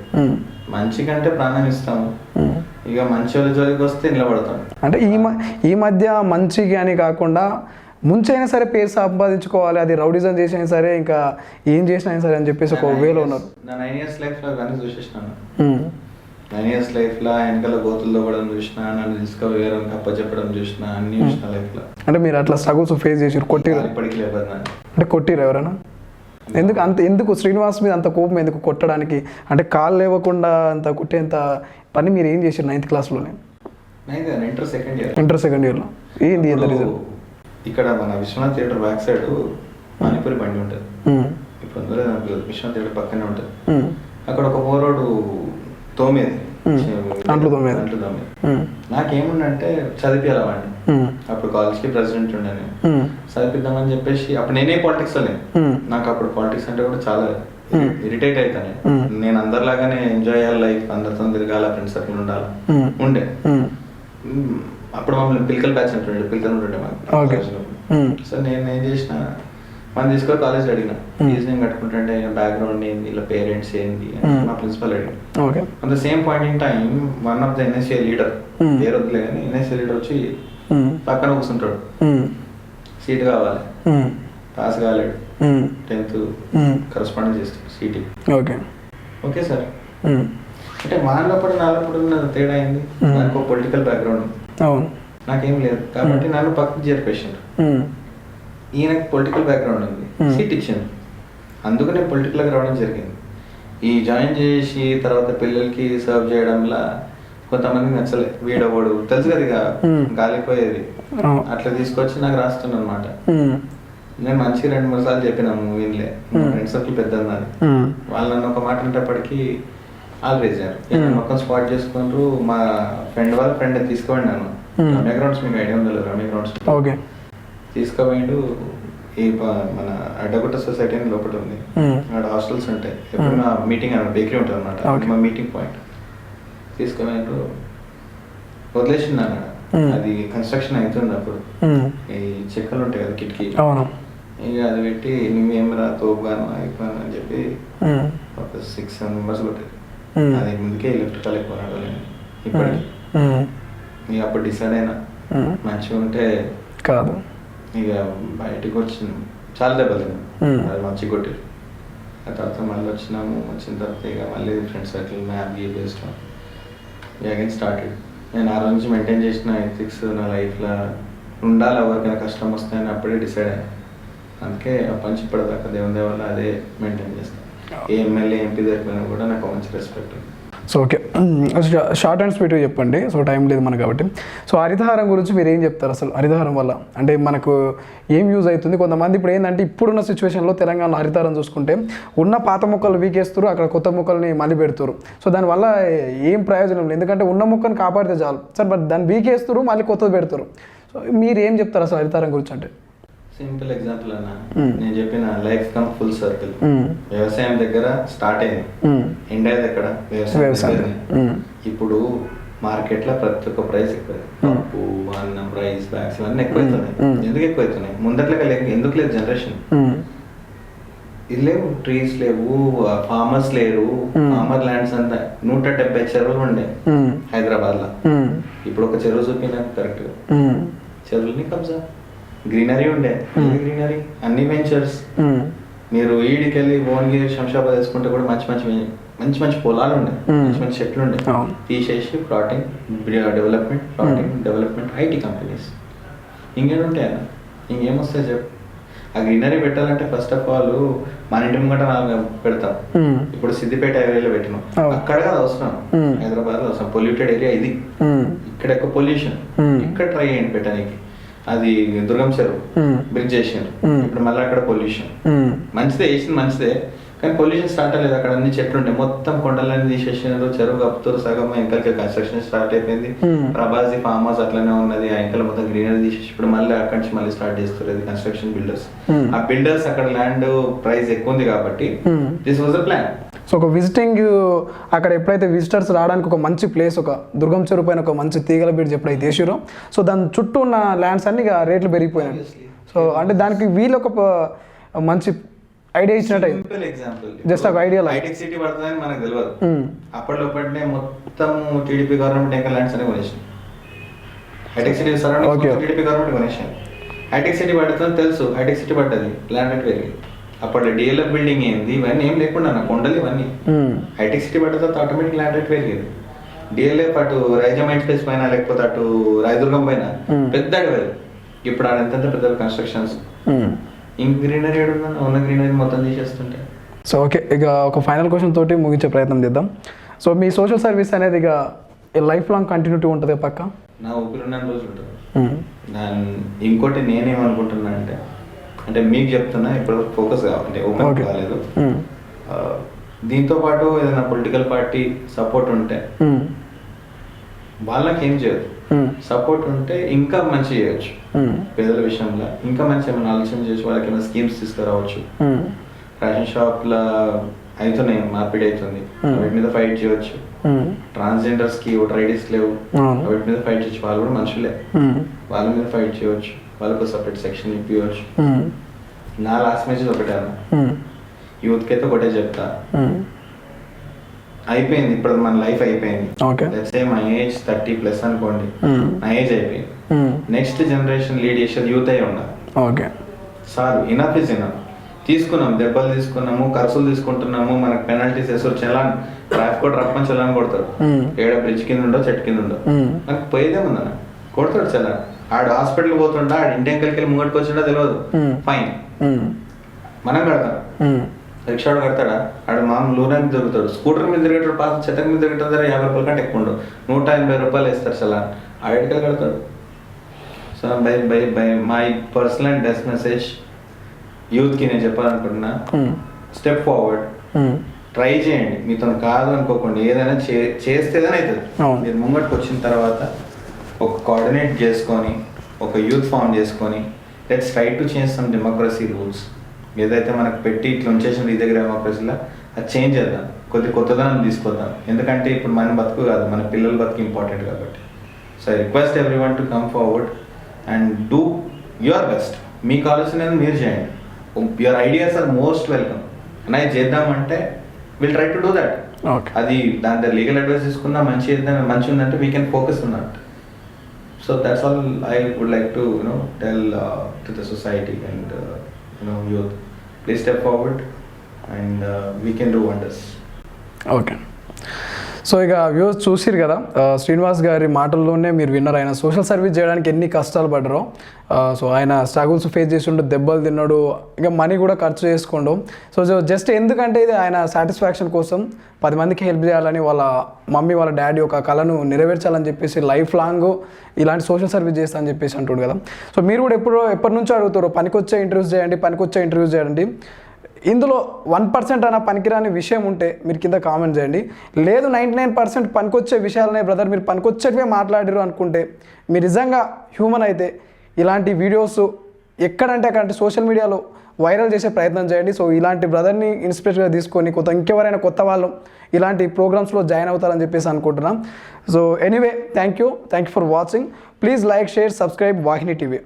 మంచి కంటే ప్రాణం ఇస్తాము, ఇక మంచి వాళ్ళ జోలికి వస్తే నిలబడతాం. అంటే ఈ మధ్య మంచిగా అని కాకుండా ముంచైనా సరే పేరు సంపాదించుకోవాలి, అది రౌడీజం చేసినా సరే ఇంకా ఏం చేసినా సరే అని చెప్పేసి ఒక వేలో ఉన్నారు. నా 9 years లైఫ్లో ఇవన్నీ చూసేసినాను. 9 years లైఫ్లో వెనకాల గోతుల్లో పడడం చూసిన, నన్ను తీసుకుపోయడం అప్పచెప్పడం చూసిన, అన్ని చూసిన లైఫ్లో. అంటే మీరు అట్లా స్ట్రగుల్స్ ఫేస్ చేసి కొట్టిరు? ఇప్పటికి లేదు. అంటే కొట్టిరు ఎవరైనా? ఎందుకు శ్రీనివాస్ మీద అంత కోపం ఎందుకు కొట్టడానికి? అంటే కాళ్ళు లేవకుండా అంత కొట్టేంత పని మీరు ఏం చేశారు 9th క్లాస్లోనే? ఇంటర్ సెకండ్ ఇయర్లో ఏంది ఎంత రీజన్? ఇక్కడ మన Vishwanath theatre back side panipuri బండి ఉంటుంది. ఇప్పుడు అందులో విశ్వనాథ్ థియేటర్ పక్కనే ఉంటుంది. అక్కడ ఒక పోరోడు తోమేది, అంట్లు తోమేది. నాకేముందంటే చదివియాల వాడిని. అప్పుడు కాలేజ్కి ప్రెసిడెంట్ ఉండే, చదివిద్దామని చెప్పేసి, అప్పుడు నేనే పాలిటిక్స్ లో లేను. నాకు అప్పుడు పాలిటిక్స్ అంటే కూడా చాలా ఇరిటేట్ అవుతాను. నేను అందరిలాగానే ఎంజాయ్ చేయాలి లైఫ్, అందరితో తిరగాల, ఫ్రెండ్స్ సర్కిల్ ఉండాలి ఉండే. అప్పుడు మమ్మల్ని పిల్లకల్ బ్యాచ్ ఉంటుండే, పిల్లకల్ ఉంటుండే మాకు. సో నేను ఏం చేసిన, మనం తీసుకొని కాలేజ్ అడిగిన, ఫీజు నేను కట్టుకుంటుంటే బ్యాక్గ్రౌండ్ ఏంది, ఇలా పేరెంట్స్ ఏంది మా ప్రిన్సిపల్ అడిగిన. At the same point in time one of the NSA leader, పేరు వద్దులే కానీ ఎన్ఎస్ఏ లీడర్ వచ్చి పక్కన కూర్చుంటాడు. సీట్ కావాలి, పాస్ కాలేడు, 10th కరస్పాండెన్స్ చేస్తాడు సీటీ. ఓకే సార్ అంటే మానప్పుడు నాలప్పుడు తేడా అయింది. నాకు పొలిటికల్ బ్యాక్గ్రౌండ్ నాకేం లేదు కాబట్టి నన్ను పక్కకు చేర్పేసాడు. ఈయనకి పొలిటికల్ బ్యాక్గ్రౌండ్ ఉంది, సీట్ ఇచ్చాను, అందుకనే పొలిటికల్గా రావడం జరిగింది. ఈ జాయిన్ చేసి తర్వాత పిల్లలకి సర్వ్ చేయడంలా కొంతమందికి నచ్చలే, వీడవాడు తెలుసు కదా ఇక గాలిపోయేది, అట్లా తీసుకొచ్చి నాకు రాస్తున్నాను అనమాట. నేను మంచిగా 2-3 సార్లు చెప్పినాము, వినలే. ఫ్రెండ్ సర్కిల్ పెద్ద వాళ్ళు నన్ను ఒక మాట అంటప్పటికీ ఆల్వేజ్ మొత్తం స్పాట్ చేసుకుంటూ మా ఫ్రెండ్ వాళ్ళ ఫ్రెండ్ తీసుకుపోయింది నన్ను. రమ్య గ్రౌండ్స్ మీకు ఐడియా ఉందా? రమ్య గ్రౌండ్స్ తీసుకుపోయిండు. ఈ మన అడ్డగుట్ట సొసైటీ అని లోపల ఉంది, అక్కడ హాస్టల్స్ ఉంటాయి. ఎప్పుడైనా మీటింగ్ బేకరీ ఉంటుంది అనమాట, మా మీటింగ్ పాయింట్. తీసుకుపోయిండు, వదిలేసింది అన్నాడు. అది కన్స్ట్రక్షన్ అవుతుంది అప్పుడు, ఈ చెక్కలు ఉంటాయి కదా కిటికీ, ఇక అది పెట్టి నువ్వేం రా తోపుగాను అయిపోయాను అని చెప్పి ఒక 6-7 members కొట్టారు. అది ముందుకే ఎలక్ట్రికల్ అయిపోయినాడు ఇప్పటికి. ఇక అప్పుడు డిసైడ్ అయినా మంచిగా ఉంటే కాదు, ఇక బయటకు వచ్చిన చాలా దెబ్బలు అది మంచిగా కొట్టారు. ఆ తర్వాత మళ్ళీ వచ్చిన తర్వాత ఇక మళ్ళీ ఫ్రెండ్ సర్కిల్ మ్యాప్ గీపేస్తాం, అగైన్ స్టార్టెడ్. నేను ఆ రోజు మెయింటైన్ చేసిన ఎథిక్స్ నా లైఫ్లో ఉండాలి, ఎవరికైనా కష్టం వస్తాయని అప్పుడే డిసైడ్ అయ్యాను. అందుకే పంచి ఇప్పటిదాకా దేవుని వల్ల అదే మెయింటైన్ చేస్తాను. ఏ ఎమ్మెల్యే ఎంపీ దగ్గర కూడా నాకు మంచి రెస్పెక్ట్ ఉంది. సో ఓకే, షార్ట్ అండ్ స్వీట్గా చెప్పండి, సో టైం లేదు మనకు కాబట్టి. సో హరితహారం గురించి మీరు ఏం చెప్తారు? అసలు హరితహారం వల్ల అంటే మనకు ఏం యూజ్ అవుతుంది? కొంతమంది ఇప్పుడు ఏంటంటే ఇప్పుడున్న సిచ్యువేషన్లో తెలంగాణలో హరితహారం చూసుకుంటే ఉన్న పాత మొక్కలు వీకేస్తారు, అక్కడ కొత్త మొక్కల్ని మళ్ళీ పెడతారు. సో దానివల్ల ఏం ప్రయోజనం లేదు, ఎందుకంటే ఉన్న మొక్కను కాపాడితే చాలు సార్, బట్ దాన్ని వీకేస్తారు మళ్ళీ కొత్తది పెడతారు. సో మీరు ఏం చెప్తారు అసలు హరితహారం గురించి? అంటే సింపుల్ ఎగ్జాంపుల్ అన్న, నేను లైఫ్ కమ్ ఫుల్ సర్కిల్. వ్యవసాయం దగ్గర స్టార్ట్ అయింది, ఎండ్ అయ్యేది ఎక్కడ? వ్యవసాయం. ఇప్పుడు మార్కెట్ లో ప్రతి ఒక్క ప్రైస్ ఎక్కువ, పప్పు, అన్నం, రైస్ బ్యాగ్స్ ఇవన్నీ ఎక్కువైతున్నాయి. ఎందుకు ఎక్కువైతున్నాయి? ముందట్లేక ఎందుకు లేదు జనరేషన్, ఇది లేవు, ట్రీస్ లేవు, ఫార్మర్స్ లేరు, ఫార్మర్ ల్యాండ్స్ అంతా 170 చెరువులు ఉండే హైదరాబాద్ లో. ఇప్పుడు ఒక చెరువు చూపినా కరెక్ట్ గా, చెరువులని కబ్జా. గ్రీనరీ ఉండే, గ్రీనరీ అన్ని వెంచర్స్. మీరు ఈడికి వెళ్ళి భువనగిరి, శంషాబాద్ వేసుకుంటే కూడా మంచి మంచి పొలాలు ఉండే, మంచి చెట్లు ఉండే, తీసేసి ప్లాటింగ్ డెవలప్మెంట్ ఐటీ కంపెనీస్. ఇంకేముంటాయి అన్న, ఇంకేమొస్తాయి చెప్పు? ఆ గ్రీనరీ పెట్టాలంటే ఫస్ట్ ఆఫ్ ఆల్ మన ఇంటి ముంగట పెడతాం. ఇప్పుడు సిద్దిపేట ఏరియాలో పెట్టినాం, అక్కడ కాదు అవసరం, హైదరాబాద్ లో అవసరం. పొల్యూటెడ్ ఏరియా ఇది, ఇక్కడ ఎక్కువ పొల్యూషన్, ఇక్కడ ట్రై చేయండి పెట్టడానికి. అది దుర్గం చెరువు బ్రిడ్జ్ చేసారు, ఇప్పుడు మళ్ళీ అక్కడ పొల్యూషన్. మంచిదే వేసింది, మంచిదే. కానీ పొల్యూషన్ స్టార్ట్ అవ్వలేదు. అక్కడ అన్ని చెట్లు ఉంటాయి, మొత్తం కొండలన్నీ తీసేసినారు, చెరువు కప్పుతారు సగం, వెనకాలకి కన్స్ట్రక్షన్ స్టార్ట్ అయిపోయింది. ప్రభాస్ ఫామ్ హౌస్ అట్లనే ఉన్నది, ఆ వెనకాల మొత్తం గ్రీనరీ తీసేసి ఇప్పుడు మళ్ళీ అక్కడి నుంచి మళ్ళీ స్టార్ట్ చేస్తారు అది కన్స్ట్రక్షన్ బిల్డర్స్. ఆ బిల్డర్స్ అక్కడ ల్యాండ్ ప్రైస్ ఎక్కువ ఉంది కాబట్టి this was a plan. So ఒక విజిటింగ్ అక్కడ ఎప్పుడైతే విజిటర్స్ రావడానికి ఒక మంచి ప్లేస్, ఒక దుర్గం చెరువు పైన ఒక మంచి తీగల బ్రిడ్జ్ ఎప్పుడైతే వేసారో, సో దాని చుట్టూ ఉన్న ల్యాండ్స్ అన్ని ఇక రేట్లు పెరిగిపోయినాయి. సో అంటే దానికి వీళ్ళు ఒక మంచి ఐడియా ఇచ్చినట్టు. సింపుల్ ఎగ్జాంపుల్, జస్ట్ ఒక ఐడియా హైటెక్ సిటీ పడుతుందని మనకు తెలియదు. అప్పటిలోపటినే మొత్తం టీడీపీ గవర్నమెంట్ ఇంకా ల్యాండ్స్ అనే కొనేసింది. Hitech city surrounding TDP government కొనేసింది. హైటెక్ సిటీ పడుతుందని తెలుసు, హైటెక్ సిటీ పడ్డది, ల్యాండ్ రేట్ పెరిగింది. అప్పట్లో డిఎల్ఎఫ్ బిల్డింగ్ ఏంది, ఇవన్నీ ఏం లేకుండా కొండలు ఇవన్నీ. హైటెక్ సిటీ పడ్డ తర్వాత ఆటోమేటిక్ ల్యాండ్ రేట్ పెరిగింది. డిఎల్ఎఫ్ అటు రైజా మైండ్ స్పేస్ పైన లేకపోతే అటు రాయదుర్గం పైన పెద్ద అడవి. ఇప్పుడు ఆడ ఎంత పెద్ద కన్స్ట్రక్షన్స్, ఇంక గ్రీనరీ ఏడుందని ఉన్న గ్రీనరీ మొత్తం తీసేస్తుంటే. సో ఓకే, ఇక ఒక ఫైనల్ క్వశ్చన్ తోటి ముగించే ప్రయత్నం చేద్దాం. సో మీ సోషల్ సర్వీస్ అనేది ఇక లైఫ్ లాంగ్ కంటిన్యూటీ ఉంటుంది పక్క? నా ఊపిరిన్న రోజులు ఉంటుంది. ఇంకోటి నేనేమనుకుంటున్నా అంటే మీకు చెప్తున్నా, ఇప్పుడు ఫోకస్ అంటే ఓపెన్ కాలేదు. దీంతో పాటు ఏదైనా పొలిటికల్ పార్టీ సపోర్ట్ ఉంటే వాళ్ళకి ఏం చేయదు, సపోర్ట్ ఉంటే ఇంకా మంచి చేయొచ్చు. పేదల విషయంలో ఇంకా మంచి ఏమైనా ఆలోచన చేసి వాళ్ళకి ఏమైనా స్కీమ్స్ తీసుకురావచ్చు. రేషన్ షాప్ల అవుతున్నాయి, మార్పిడి అవుతుంది, వాటి మీద ఫైట్ చేయవచ్చు. ట్రాన్స్జెండర్స్ కి ఓటర్ ఐడీస్ లేవు, వాటి మీద ఫైట్ చేయొచ్చు. వాళ్ళు కూడా మనుషులే, వాళ్ళ మీద ఫైట్ చేయవచ్చు, వాళ్ళకు సపరేట్ సెక్షన్ ఇప్పించవచ్చు. నా లాస్ట్ మెసేజ్ ఒకటే అన్న, యూత్కి అయితే ఒకటే చెప్తా, అయిపోయింది ఇప్పుడు మన లైఫ్ అయిపోయింది. మై ఏజ్ 30+ అనుకోండి, నా ఏజ్ అయిపోయింది. నెక్స్ట్ జనరేషన్ లీడ్ చేసేది యూత్ అయి ఉండాలి. Sir enough is enough. తీసుకున్నాం, దెబ్బలు తీసుకున్నాము, ఖర్చులు తీసుకుంటున్నాము, మనకు పెనాల్టీస్ వేస్తారు, చలాన్ ట్రాఫిక్ కూడా రప్పని చలాన్ కొడతారు. ఏడ బ్రిడ్జ్ కింద ఉండో చెట్టు కింద ఉండో మనకు పోయేదేముందన్న, కొడతాడు చలాన్. ఆడు హాస్పిటల్ పోతుంటా, ఆడు ఇంటి వెంకలకి ముంగడికి వచ్చిండో తెలియదు, ఫైన్ మనం కడతాం. రిక్షాడు కడతాడా, ఆడు మామూలు లూరా మీద దొరుకుతాడు, స్కూటర్ మీద తిరిగేటాడు, పాత చెత్త మీద తిరిగేటాడు, 50 రూపాయల కంటే ఎక్కువ ఉండవు, 180 రూపాయలు వేస్తారు చలాన్, ఆడికలు కడతాడు. So by my personal and best message యూత్కి నేను చెప్పాలనుకుంటున్నా, స్టెప్ ఫార్వర్డ్, ట్రై చేయండి. మీతో కాదు అనుకోకండి, ఏదైనా చేస్తేనే అవుతుంది. మీరు ముంగటికి వచ్చిన తర్వాత ఒక కోఆర్డినేట్ చేసుకొని ఒక యూత్ ఫామ్ చేసుకొని let's try to change some democracy rules. ఏదైతే మనకు పెట్టి ఇట్లా ఉంచేసింది ఈ దగ్గర డెమోక్రసీలో, అది చేంజ్ చేద్దాం, కొత్తదనం తీసుకొద్దాం. ఎందుకంటే ఇప్పుడు మన బతుకు కాదు, మన పిల్లల బతుకు ఇంపార్టెంట్ కాబట్టి. So I request everyone to come forward and do your best. మీకు ఆలోచన మీరు చేయండి, your ideas are most welcome. And అది చేద్దామంటే will try to do that. అది దాంట్లో లీగల్ అడ్వైస్ తీసుకున్నా మంచి మంచి ఉందంటే we can focus on that. So that's all I would like to tell to the society and youth. Please step forward and we can do wonders. Okay. So ఇక views చూసిరు కదా, శ్రీనివాస్ గారి మాటల్లోనే మీరు విన్నారు ఆయన సోషల్ సర్వీస్ చేయడానికి ఎన్ని కష్టాలు పడ్డారో. సో ఆయన స్ట్రగుల్స్ ఫేస్ చేసిండు, దెబ్బలు తిన్నాడు, ఇక మనీ కూడా ఖర్చు చేసుకోండు. సో జస్ట్ ఎందుకంటే ఇది ఆయన సాటిస్ఫాక్షన్ కోసం 10 మందికి హెల్ప్ చేయాలని, వాళ్ళ మమ్మీ వాళ్ళ డాడీ ఒక కళను నెరవేర్చాలని చెప్పేసి లైఫ్ లాంగ్ ఇలాంటి సోషల్ సర్వీస్ చేస్తా అని చెప్పేసి అంటాడు కదా. సో మీరు కూడా ఎప్పటి నుంచో అడుగుతారు పనికొచ్చే ఇంటర్వ్యూస్ చేయండి. ఇందులో 1% అయినా పనికిరాని విషయం ఉంటే మీరు కింద కామెంట్ చేయండి. లేదు 99% పనికొచ్చే విషయాలనే బ్రదర్ మీరు పనికొచ్చేటివే మాట్లాడారు అనుకుంటే, మీరు నిజంగా హ్యూమన్ అయితే ఇలాంటి వీడియోస్ ఎక్కడంటే అక్కడ సోషల్ మీడియాలో వైరల్ చేసే ప్రయత్నం చేయండి. సో ఇలాంటి బ్రదర్ని ఇన్స్పిరేషన్గా తీసుకొని ఇంకెవరైనా కొత్త వాళ్ళు ఇలాంటి ప్రోగ్రామ్స్లో జాయిన్ అవుతారని చెప్పేసి అనుకుంటున్నాం. So anyway thank you for watching. Please like, share, subscribe Vahini TV.